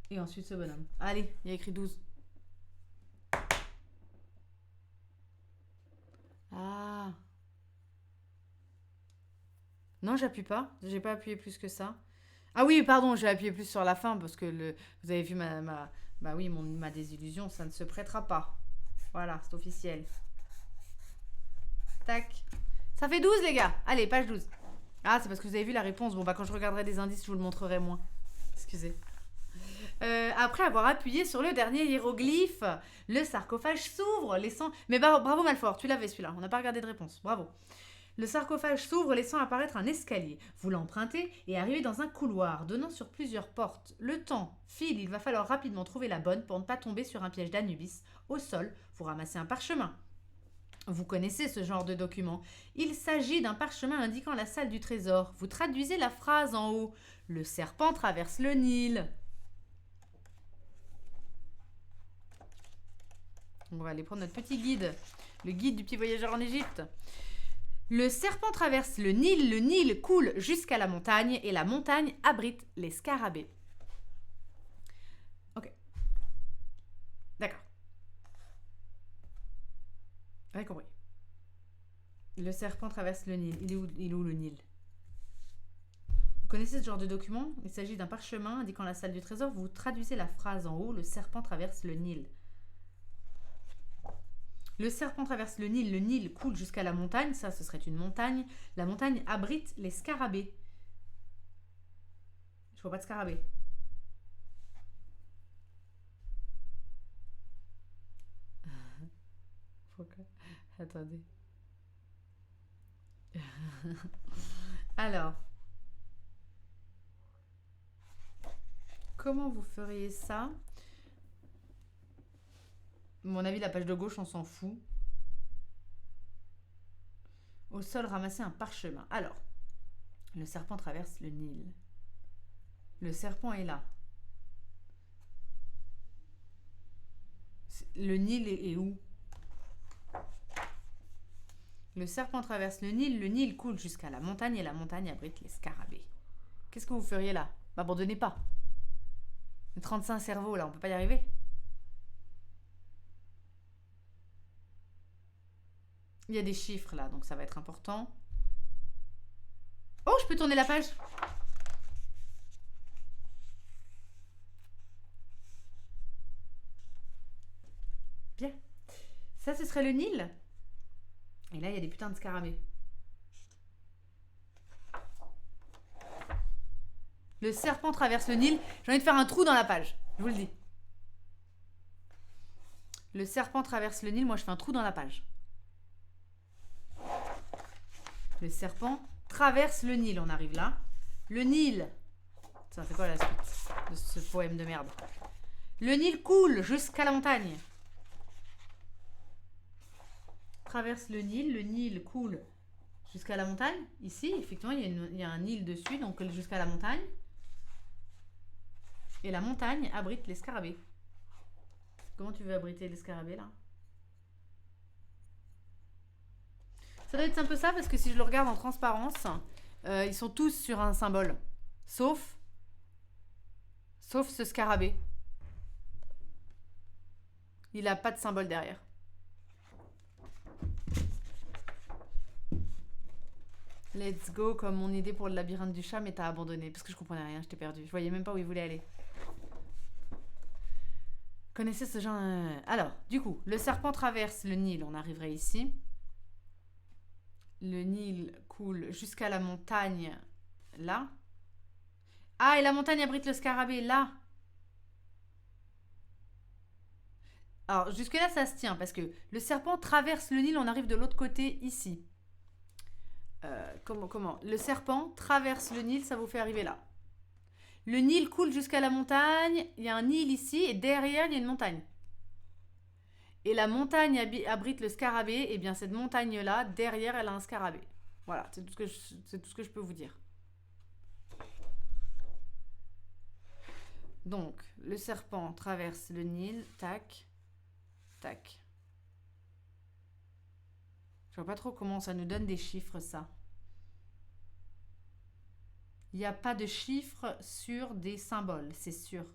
Et ensuite ce bonhomme. Allez, il y a écrit 12. Ah. Non, j'appuie pas. J'ai pas appuyé plus que ça. Ah oui, pardon, j'ai appuyé plus sur la fin parce que vous avez vu bah oui, ma désillusion, ça ne se prêtera pas. Voilà, c'est officiel. Tac. Ça fait 12 les gars. Allez, page 12. Ah, c'est parce que vous avez vu la réponse. Bon, bah quand je regarderai des indices, je vous le montrerai moins. Excusez. Après avoir appuyé sur le dernier hiéroglyphe, le sarcophage s'ouvre, laissant... Mais bravo Malfort, tu l'avais celui-là, on n'a pas regardé de réponse, bravo. Le sarcophage s'ouvre, laissant apparaître un escalier. Vous l'empruntez et arrivez dans un couloir donnant sur plusieurs portes. Le temps file, il va falloir rapidement trouver la bonne pour ne pas tomber sur un piège d'Anubis. Au sol, vous ramassez un parchemin. Vous connaissez ce genre de document. Il s'agit d'un parchemin indiquant la salle du trésor. Vous traduisez la phrase en haut. Le serpent traverse le Nil. On va aller prendre notre petit guide, le guide du petit voyageur en Égypte. Le serpent traverse le Nil coule jusqu'à la montagne et la montagne abrite les scarabées. Ok. D'accord. J'ai compris. Le serpent traverse le Nil. Il est où le Nil? Vous connaissez ce genre de document? Il s'agit d'un parchemin indiquant la salle du trésor. Vous traduisez la phrase en haut. Le serpent traverse le Nil. Le serpent traverse le Nil coule jusqu'à la montagne, ça ce serait une montagne. La montagne abrite les scarabées. Je vois pas de scarabées. Attendez. Alors, comment vous feriez ça? À mon avis, la page de gauche, on s'en fout. Au sol, ramasser un parchemin. Alors, le serpent traverse le Nil. Le serpent est là. Le Nil est où? Le serpent traverse le Nil coule jusqu'à la montagne et la montagne abrite les scarabées. Qu'est-ce que vous feriez là? M'abandonnez pas. 35 cerveaux là, on peut pas y arriver? Il y a des chiffres là, donc ça va être important. Oh, je peux tourner la page. Bien. Ça, ce serait le Nil. Et là, il y a des putains de scarabées. Le serpent traverse le Nil. J'ai envie de faire un trou dans la page. Je vous le dis. Le serpent traverse le Nil. Moi, je fais un trou dans la page. Le serpent traverse le Nil. On arrive là. Le Nil. Ça, c'est quoi la suite de ce poème de merde? Le Nil coule jusqu'à la montagne. Traverse le Nil coule jusqu'à la montagne. Ici, effectivement, il y a un Nil dessus, donc jusqu'à la montagne. Et la montagne abrite les scarabées. Comment tu veux abriter les scarabées là? Ça doit être un peu ça, parce que si je le regarde en transparence, ils sont tous sur un symbole. Sauf ce scarabée. Il n'a pas de symbole derrière. Let's go, comme mon idée pour le labyrinthe du chat, mais t'as abandonné. Parce que je comprenais rien, je t'ai perdu. Je voyais même pas où il voulait aller. Connaissez ce genre... Alors, du coup, le serpent traverse le Nil, on arriverait ici. Le Nil coule jusqu'à la montagne, là. Ah, et la montagne abrite le scarabée, là. Alors, jusque-là, ça se tient, parce que le serpent traverse le Nil, on arrive de l'autre côté, ici. Comment Le serpent traverse le Nil, ça vous fait arriver là. Le Nil coule jusqu'à la montagne, il y a un Nil ici, et derrière, il y a une montagne. Et la montagne abrite le scarabée, et bien cette montagne-là, derrière, elle a un scarabée. Voilà, c'est tout ce que je peux vous dire. Donc, le serpent traverse le Nil, tac, tac. Je vois pas trop comment ça nous donne des chiffres, ça. Il n'y a pas de chiffres sur des symboles, c'est sûr.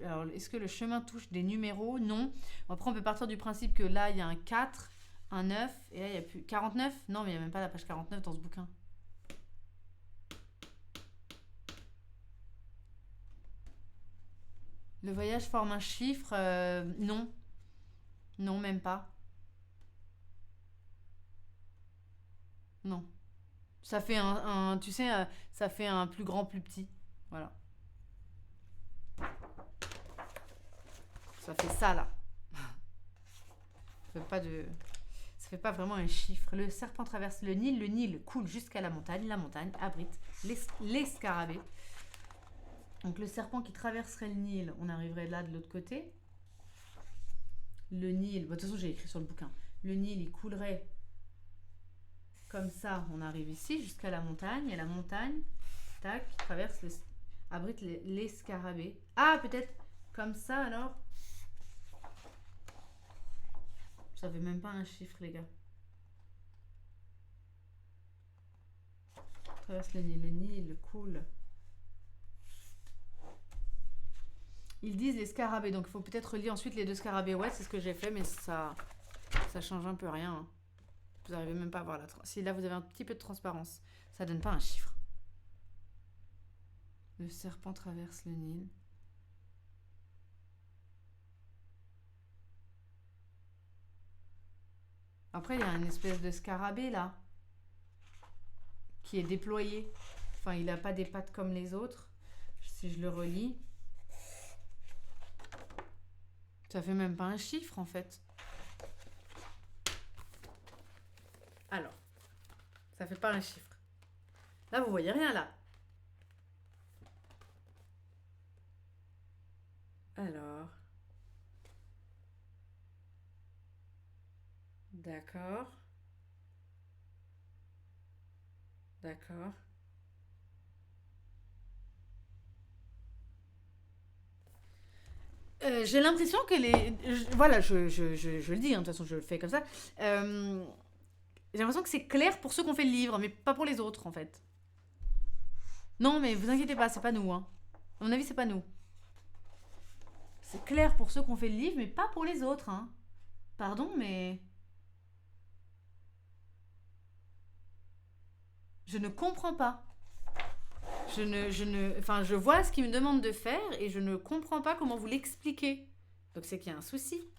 Alors, est-ce que le chemin touche des numéros? Non. Après, on peut partir du principe que là, il y a un 4, un 9, et là, il n'y a plus... 49? Non, mais il n'y a même pas la page 49 dans ce bouquin. Le voyage forme un chiffre? Non. Non, même pas. Non. Ça fait tu sais, ça fait un plus grand, plus petit. Voilà. Ça fait ça, là. Ça fait pas vraiment un chiffre. Le serpent traverse le Nil coule jusqu'à la montagne abrite les scarabées. Donc le serpent qui traverserait le Nil, on arriverait là de l'autre côté. Le Nil, bon, de toute façon j'ai écrit sur le bouquin. Le Nil, il coulerait comme ça, on arrive ici jusqu'à la montagne. Et la montagne, tac, abrite les scarabées. Ah, peut-être comme ça alors. Ça fait même pas un chiffre, les gars. Traverse le Nil coule. Ils disent les scarabées, donc il faut peut-être relier ensuite les deux scarabées. Ouais, c'est ce que j'ai fait, mais ça change un peu rien. Hein. Vous n'arrivez même pas à voir la... Si là, vous avez un petit peu de transparence, ça donne pas un chiffre. Le serpent traverse le Nil. Après, il y a une espèce de scarabée, là, qui est déployé. Enfin, il n'a pas des pattes comme les autres. Si je le relis... Ça fait même pas un chiffre, en fait. Alors, ça fait pas un chiffre. Là, vous voyez rien, là. Alors. D'accord. D'accord. J'ai l'impression que les... voilà, je le dis, hein, de toute façon je le fais comme ça. J'ai l'impression que c'est clair pour ceux qui ont fait le livre, mais pas pour les autres en fait. Non, mais vous inquiétez pas, c'est pas nous. Hein. À mon avis, c'est pas nous. C'est clair pour ceux qui ont fait le livre, mais pas pour les autres. Hein. Pardon, mais... Je ne comprends pas. Enfin, je vois ce qu'il me demande de faire et je ne comprends pas comment vous l'expliquer. Donc c'est qu'il y a un souci.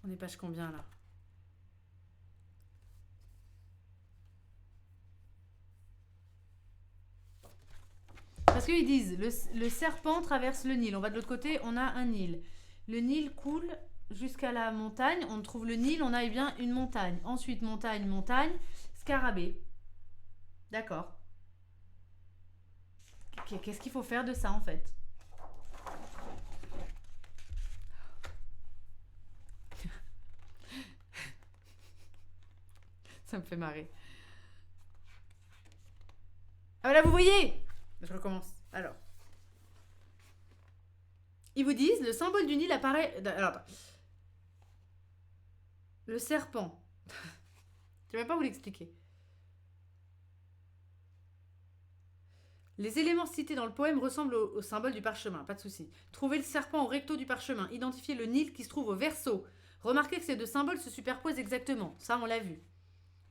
On est page combien là? Parce qu'ils disent, le serpent traverse le Nil. On va de l'autre côté, on a un Nil. Le Nil coule jusqu'à la montagne. On trouve le Nil, on a bien une montagne. Ensuite, montagne, montagne, scarabée. D'accord. Qu'est-ce qu'il faut faire de ça en fait? Ça me fait marrer. Ah là, vous voyez! Je recommence. Alors. Ils vous disent, le symbole du Nil apparaît... Alors, attends. Le serpent. Je ne vais pas vous l'expliquer. Les éléments cités dans le poème ressemblent au symbole du parchemin, pas de souci. Trouvez le serpent au recto du parchemin. Identifiez le Nil qui se trouve au verso. Remarquez que ces deux symboles se superposent exactement. Ça, on l'a vu.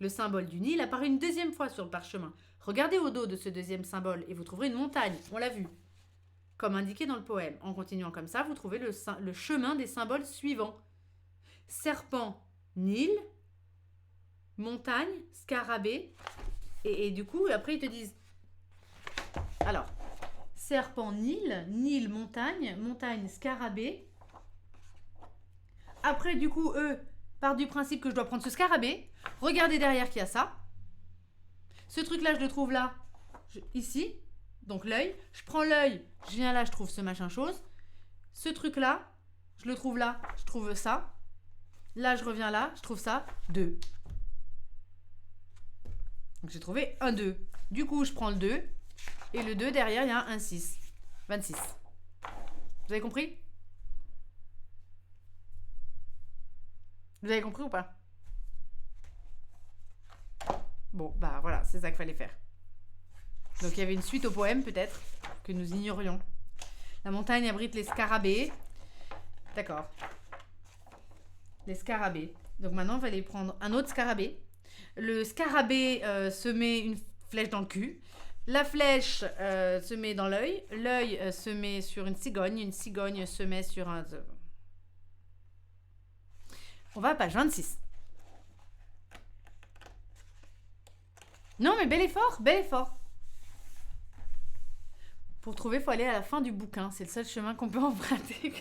Le symbole du Nil apparaît une deuxième fois sur le parchemin. Regardez au dos de ce deuxième symbole et vous trouverez une montagne. On l'a vu. Comme indiqué dans le poème. En continuant comme ça, vous trouvez le chemin des symboles suivants. Serpent, Nil, montagne, scarabée. Et du coup, après, ils te disent... Alors, serpent, Nil, Nil, montagne, montagne, scarabée. Après, du coup, eux partent du principe que je dois prendre ce scarabée. Regardez derrière qu'il y a ça. Ce truc-là, je le trouve là, ici. Donc l'œil. Je prends l'œil, je viens là, je trouve ce machin chose. Ce truc-là, je le trouve là, je trouve ça. Là, je reviens là, je trouve ça. 2. Donc j'ai trouvé un 2. Du coup, je prends le 2. Et le 2, derrière, il y a un 6. 26. Vous avez compris? Vous avez compris ou pas? Bon, bah voilà, c'est ça qu'il fallait faire. Donc il y avait une suite au poème, peut-être, que nous ignorions. La montagne abrite les scarabées. D'accord. Les scarabées. Donc maintenant, il fallait prendre un autre scarabée. Le scarabée se met une flèche dans le cul. La flèche se met dans l'œil. L'œil se met sur une cigogne. Une cigogne se met sur un... On va à page 26. Non, mais bel effort, bel effort. Pour trouver, il faut aller à la fin du bouquin. C'est le seul chemin qu'on peut emprunter.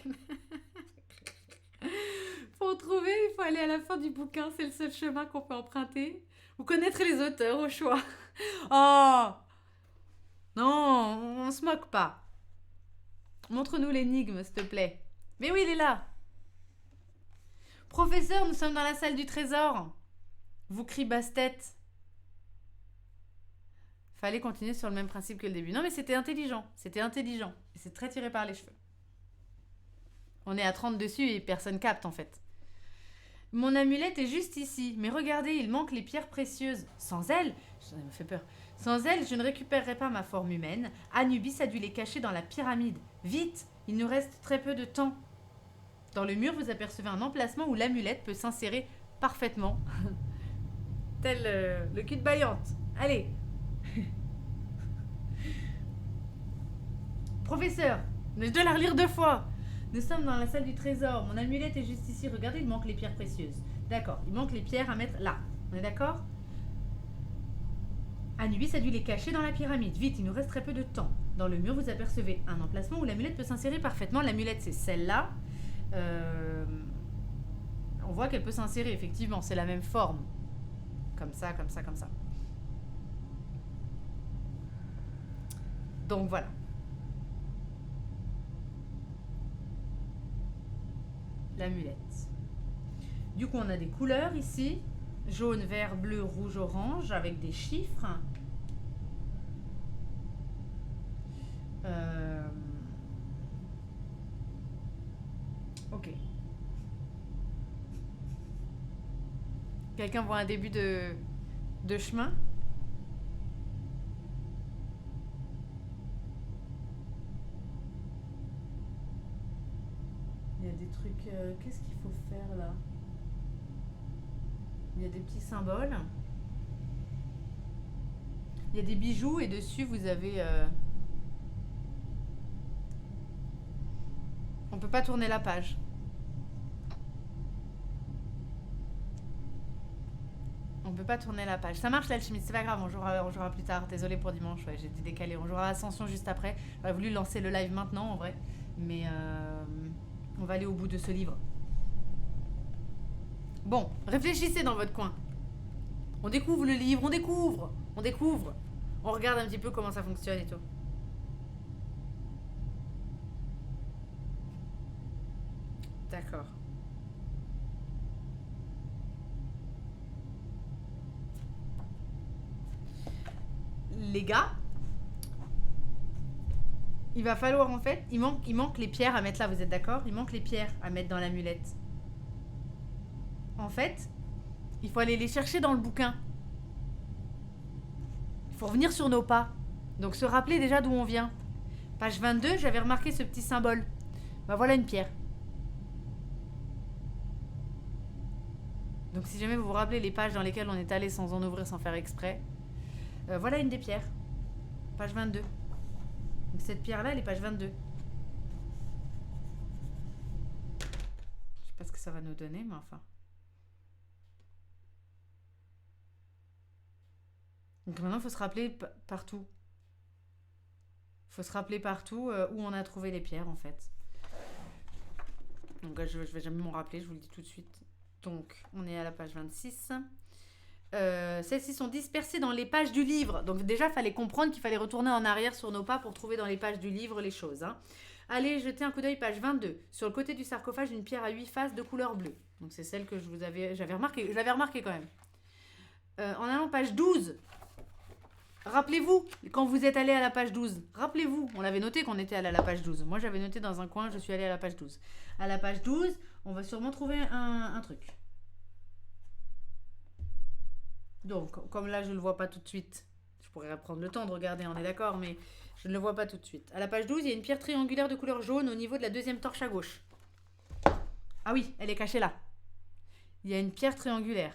Pour trouver, il faut aller à la fin du bouquin. C'est le seul chemin qu'on peut emprunter. Vous connaîtrez les auteurs au choix. Oh non, on se moque pas. Montre-nous l'énigme, s'il te plaît. Mais oui, il est là. Professeur, nous sommes dans la salle du trésor. Vous crie basse-tête. Fallait continuer sur le même principe que le début. Non, mais c'était intelligent. C'était intelligent. Et c'est très tiré par les cheveux. On est à 30 dessus et personne capte, en fait. Mon amulette est juste ici. Mais regardez, il manque les pierres précieuses. Sans elle, ça me fait peur. Sans elle, je ne récupérerai pas ma forme humaine. Anubis a dû les cacher dans la pyramide. Vite, il nous reste très peu de temps. Dans le mur, vous apercevez un emplacement où l'amulette peut s'insérer parfaitement. Tel le cul de Baillante. Allez. Professeur, je dois la relire 2 fois. Nous sommes dans la salle du trésor. Mon amulette est juste ici. Regardez, il manque les pierres précieuses. D'accord, il manque les pierres à mettre là. On est d'accord? Anubis a dû les cacher dans la pyramide. Vite, il nous reste très peu de temps. Dans le mur, vous apercevez un emplacement où l'amulette peut s'insérer parfaitement. L'amulette, c'est celle-là. On voit qu'elle peut s'insérer, effectivement. C'est la même forme. Comme ça, comme ça, comme ça. Donc, voilà. L'amulette. Du coup, on a des couleurs ici. Jaune, vert, bleu, rouge, orange, avec des chiffres. Ok. Quelqu'un voit un début de chemin? Il y a des trucs... Qu'est-ce qu'il faut faire là? Il y a des petits symboles. Il y a des bijoux et dessus vous avez... On peut pas tourner la page. On peut pas tourner la page. Ça marche l'alchimiste, c'est pas grave, on jouera plus tard. Désolée pour dimanche, ouais, j'ai dû décaler. On jouera à Ascension juste après. J'aurais voulu lancer le live maintenant en vrai. Mais on va aller au bout de ce livre. Bon, réfléchissez dans votre coin. On découvre le livre, on découvre. On regarde un petit peu comment ça fonctionne et tout. D'accord. Les gars, il va falloir en fait, il manque les pierres à mettre là, vous êtes d'accord? Il manque les pierres à mettre dans l'amulette. En fait, il faut aller les chercher dans le bouquin. Il faut revenir sur nos pas. Donc se rappeler déjà d'où on vient. Page 22, j'avais remarqué ce petit symbole. Bah voilà une pierre. Donc si jamais vous vous rappelez les pages dans lesquelles on est allé sans en ouvrir, sans faire exprès, voilà une des pierres. Page 22. Donc cette pierre-là, elle est page 22. Je sais pas ce que ça va nous donner, mais enfin. Donc maintenant, il faut se rappeler partout. Il faut se rappeler partout où on a trouvé les pierres, en fait. Donc je vais jamais m'en rappeler, je vous le dis tout de suite. Donc, on est à la page 26. Celles-ci sont dispersées dans les pages du livre. Donc déjà, il fallait comprendre qu'il fallait retourner en arrière sur nos pas pour trouver dans les pages du livre les choses. Hein. Allez, jetez un coup d'œil, page 22. Sur le côté du sarcophage, une pierre à 8 faces de couleur bleue. Donc c'est celle que j'avais remarqué. Je l'avais remarqué quand même. En allant page 12. Rappelez-vous, quand vous êtes allé à la page 12, rappelez-vous, on l'avait noté qu'on était allé à la page 12. Moi, j'avais noté dans un coin, je suis allé à la page 12. À la page 12, on va sûrement trouver un truc. Donc, comme là, je ne le vois pas tout de suite, je pourrais prendre le temps de regarder, on est d'accord, mais je ne le vois pas tout de suite. À la page 12, il y a une pierre triangulaire de couleur jaune au niveau de la deuxième torche à gauche. Ah oui, elle est cachée là. Il y a une pierre triangulaire.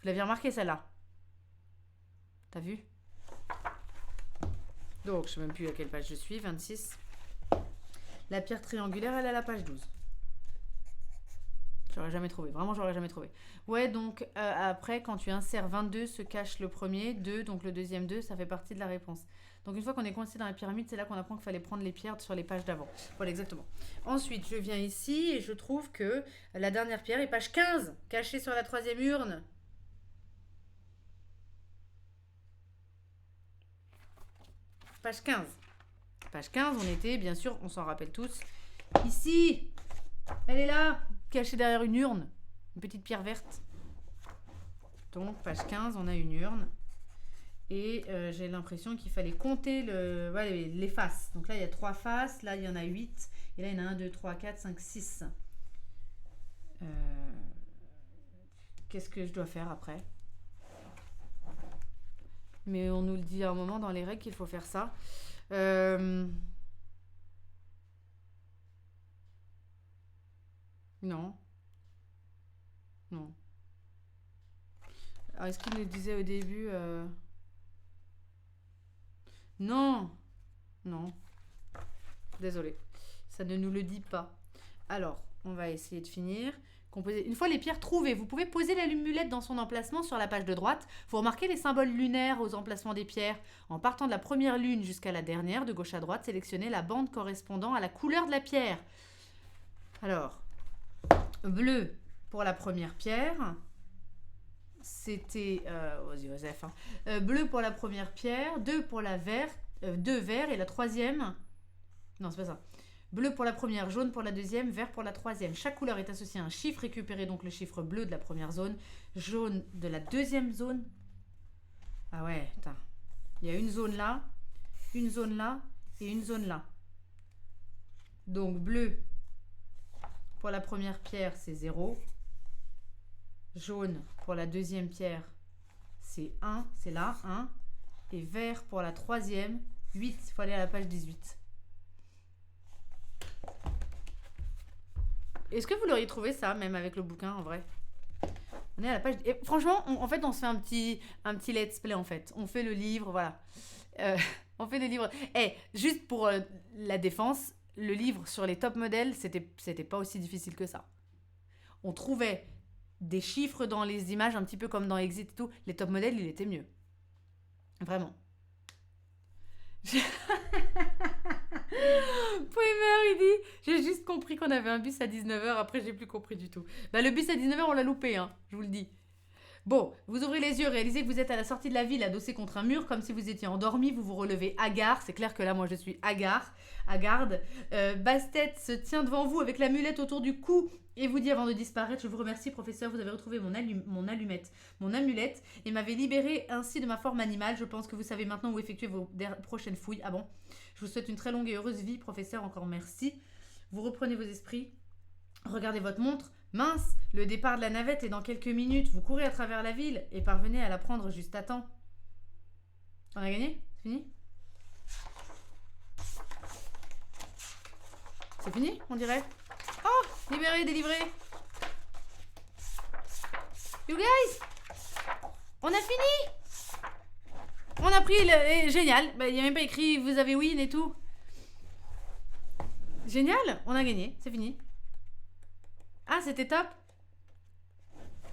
Vous l'aviez remarqué, celle-là? T'as vu? Donc, je ne sais même plus à quelle page je suis, 26. La pierre triangulaire, elle est à la page 12. J'aurais jamais trouvé, vraiment j'aurais jamais trouvé. Ouais, donc après, quand tu insères 22, se cache le premier, 2, donc le deuxième 2, ça fait partie de la réponse. Donc une fois qu'on est coincé dans la pyramide, c'est là qu'on apprend qu'il fallait prendre les pierres sur les pages d'avant. Voilà, exactement. Ensuite, je viens ici et je trouve que la dernière pierre est page 15, cachée sur la troisième urne. Page 15. Page 15, on était, bien sûr, on s'en rappelle tous, ici. Elle est là, cachée derrière une urne. Une petite pierre verte. Donc, page 15, on a une urne. Et j'ai l'impression qu'il fallait compter les faces. Donc là, il y a 3 faces. Là, il y en a 8. Et là, il y en a 1, 2, 3, 4, 5, 6. Qu'est-ce que je dois faire après? Mais on nous le dit à un moment dans les règles qu'il faut faire ça. Non. Non. Alors, est-ce qu'il nous disait au début Non. Non. Désolé. Ça ne nous le dit pas. Alors, on va essayer de finir. Une fois les pierres trouvées, vous pouvez poser la lumulette dans son emplacement sur la page de droite. Vous remarquez les symboles lunaires aux emplacements des pierres. En partant de la première lune jusqu'à la dernière, de gauche à droite, sélectionnez la bande correspondant à la couleur de la pierre. Alors, bleu pour la première pierre. C'était... Joseph. Hein. Bleu pour la première pierre, 2 pour la verte, 2 verts et la troisième... Non, c'est pas ça. Bleu pour la première, jaune pour la deuxième, vert pour la troisième. Chaque couleur est associée à un chiffre. Récupérez donc le chiffre bleu de la première zone, jaune de la deuxième zone. Ah ouais, putain. Il y a une zone là et une zone là. Donc bleu pour la première pierre, c'est 0. Jaune pour la deuxième pierre, c'est 1. C'est là, 1. Et vert pour la troisième, 8. Il faut aller à la page 18. Est-ce que vous l'auriez trouvé ça, même avec le bouquin, en vrai? On est à la page... Et franchement, en fait, on se fait un petit let's play, en fait. On fait le livre, voilà. On fait le livre. Juste pour la défense, le livre sur les top modèles, c'était pas aussi difficile que ça. On trouvait des chiffres dans les images, un petit peu comme dans Exit et tout. Les top modèles, il était mieux. Vraiment. Primer, il dit, j'ai juste compris qu'on avait un bus à 19h, après j'ai plus compris du tout. Bah le bus à 19h, on l'a loupé, hein, je vous le dis. Bon, vous ouvrez les yeux, réalisez que vous êtes à la sortie de la ville, adossé contre un mur, comme si vous étiez endormi, vous vous relevez hagard, c'est clair que là, moi, je suis hagarde. Bastet se tient devant vous avec l'amulette autour du cou et vous dit avant de disparaître, je vous remercie, professeur, vous avez retrouvé mon amulette, et m'avez libéré ainsi de ma forme animale. Je pense que vous savez maintenant où effectuer vos prochaines fouilles. Ah bon? Je vous souhaite une très longue et heureuse vie, professeur, encore merci. Vous reprenez vos esprits, regardez votre montre. Mince, le départ de la navette est dans quelques minutes. Vous courez à travers la ville et parvenez à la prendre juste à temps. On a gagné? C'est fini? C'est fini, on dirait? Oh, libéré, délivré. You guys, on a fini. On a pris le... Génial, il n'y a même pas écrit vous avez win et tout. Génial, on a gagné, c'est fini. Ah, c'était top.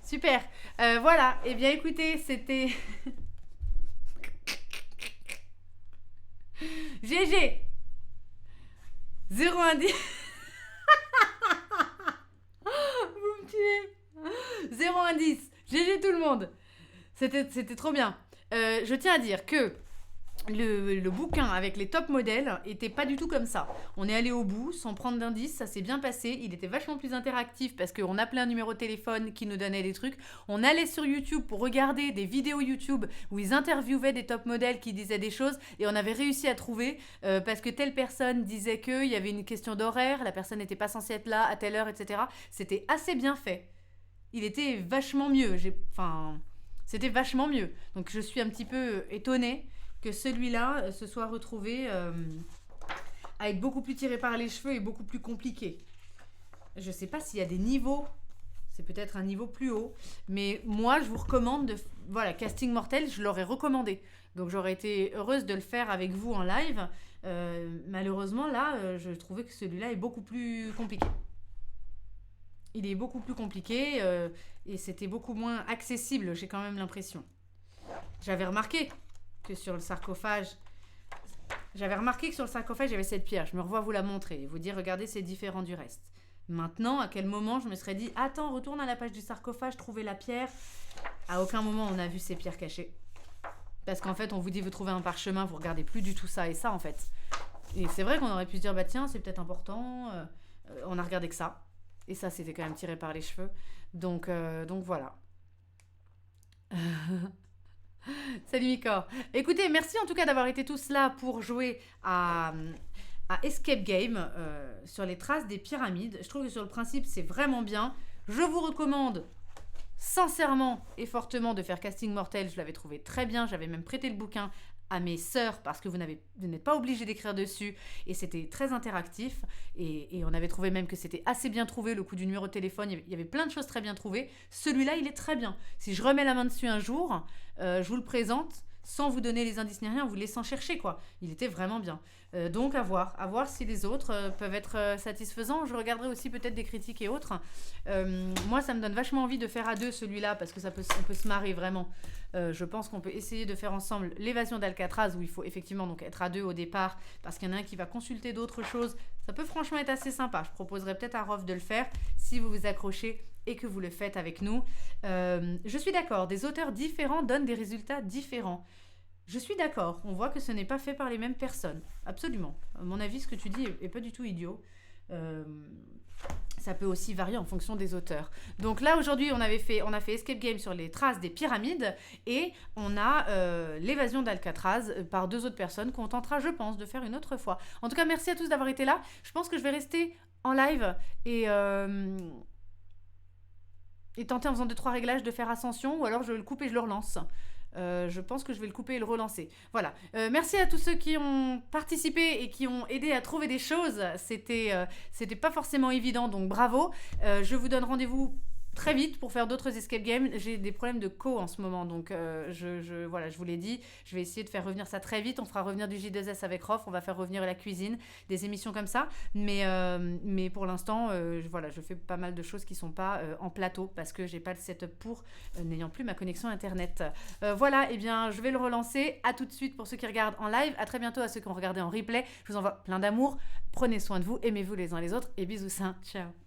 Super. Voilà. Eh bien, écoutez, c'était... GG. 0-1-10. Vous me tuez. 0-1-10. GG tout le monde. C'était trop bien. Je tiens à dire que le bouquin avec les top modèles était pas du tout comme ça. On est allé au bout sans prendre d'indices, ça s'est bien passé. Il était vachement plus interactif parce qu'on appelait un numéro de téléphone qui nous donnait des trucs. On allait sur YouTube pour regarder des vidéos YouTube où ils interviewaient des top modèles qui disaient des choses et on avait réussi à trouver parce que telle personne disait qu'il y avait une question d'horaire, la personne n'était pas censée être là à telle heure, etc. C'était assez bien fait. Il était vachement mieux. C'était vachement mieux. Donc je suis un petit peu étonnée que celui-là se soit retrouvé à être beaucoup plus tiré par les cheveux et beaucoup plus compliqué. Je sais pas s'il y a des niveaux, c'est peut-être un niveau plus haut, mais moi je vous recommande voilà, Casting Mortel, je l'aurais recommandé. Donc j'aurais été heureuse de le faire avec vous en live. Malheureusement là, je trouvais que celui-là est beaucoup plus compliqué. Il est beaucoup plus compliqué et c'était beaucoup moins accessible, j'ai quand même l'impression. J'avais remarqué que sur le sarcophage, il y avait cette pierre. Je me revois vous la montrer et vous dire, regardez, c'est différent du reste. Maintenant, à quel moment je me serais dit, attends, retourne à la page du sarcophage, trouvez la pierre. À aucun moment on a vu ces pierres cachées. Parce qu'en fait, on vous dit, vous trouvez un parchemin, vous regardez plus du tout ça et ça, en fait. Et c'est vrai qu'on aurait pu se dire, bah tiens, c'est peut-être important. On a regardé que ça. Et ça, c'était quand même tiré par les cheveux. Donc voilà. Salut Micor. Écoutez, merci en tout cas d'avoir été tous là pour jouer à Escape Game sur les traces des pyramides. Je trouve que sur le principe, c'est vraiment bien. Je vous recommande sincèrement et fortement de faire Casting Mortel. Je l'avais trouvé très bien. J'avais même prêté le bouquin à mes sœurs parce que vous n'êtes pas obligé d'écrire dessus et c'était très interactif et on avait trouvé même que c'était assez bien trouvé le coup du numéro de téléphone, il y avait plein de choses très bien trouvées. Celui-là il est très bien, si je remets la main dessus un jour, je vous le présente sans vous donner les indices ni rien, en vous laissant chercher quoi. Il était vraiment bien. Donc à voir si les autres peuvent être satisfaisants. Je regarderai aussi peut-être des critiques et autres. Moi ça me donne vachement envie de faire à deux celui-là parce que on peut se marrer vraiment. Je pense qu'on peut essayer de faire ensemble l'évasion d'Alcatraz où il faut effectivement donc être à deux au départ parce qu'il y en a un qui va consulter d'autres choses. Ça peut franchement être assez sympa. Je proposerais peut-être à Rof de le faire si vous vous accrochez et que vous le faites avec nous. Je suis d'accord, des auteurs différents donnent des résultats différents. Je suis d'accord, on voit que ce n'est pas fait par les mêmes personnes. Absolument. À mon avis, ce que tu dis est pas du tout idiot. Ça peut aussi varier en fonction des auteurs. Donc là, aujourd'hui, on a fait Escape Game sur les traces des pyramides et on a l'évasion d'Alcatraz par deux autres personnes qu'on tentera, je pense, de faire une autre fois. En tout cas, merci à tous d'avoir été là. Je pense que je vais rester en live et tenter en faisant 2-3 réglages de faire ascension, ou alors je le coupe et je le relance. Je pense que je vais le couper et le relancer. Voilà. Merci à tous ceux qui ont participé et qui ont aidé à trouver des choses. C'était pas forcément évident, donc bravo. Je vous donne rendez-vous très vite pour faire d'autres escape games. J'ai des problèmes de en ce moment, donc voilà, je vous l'ai dit, je vais essayer de faire revenir ça très vite. On fera revenir du J2S avec Rof, on va faire revenir la cuisine, des émissions comme ça, mais pour l'instant, voilà, je fais pas mal de choses qui sont pas en plateau parce que j'ai pas le setup pour, n'ayant plus ma connexion internet. Voilà, et bien je vais le relancer. À tout de suite pour ceux qui regardent en live, à très bientôt à ceux qui ont regardé en replay. Je vous envoie plein d'amour, prenez soin de vous, aimez-vous les uns les autres et bisous sains, ciao.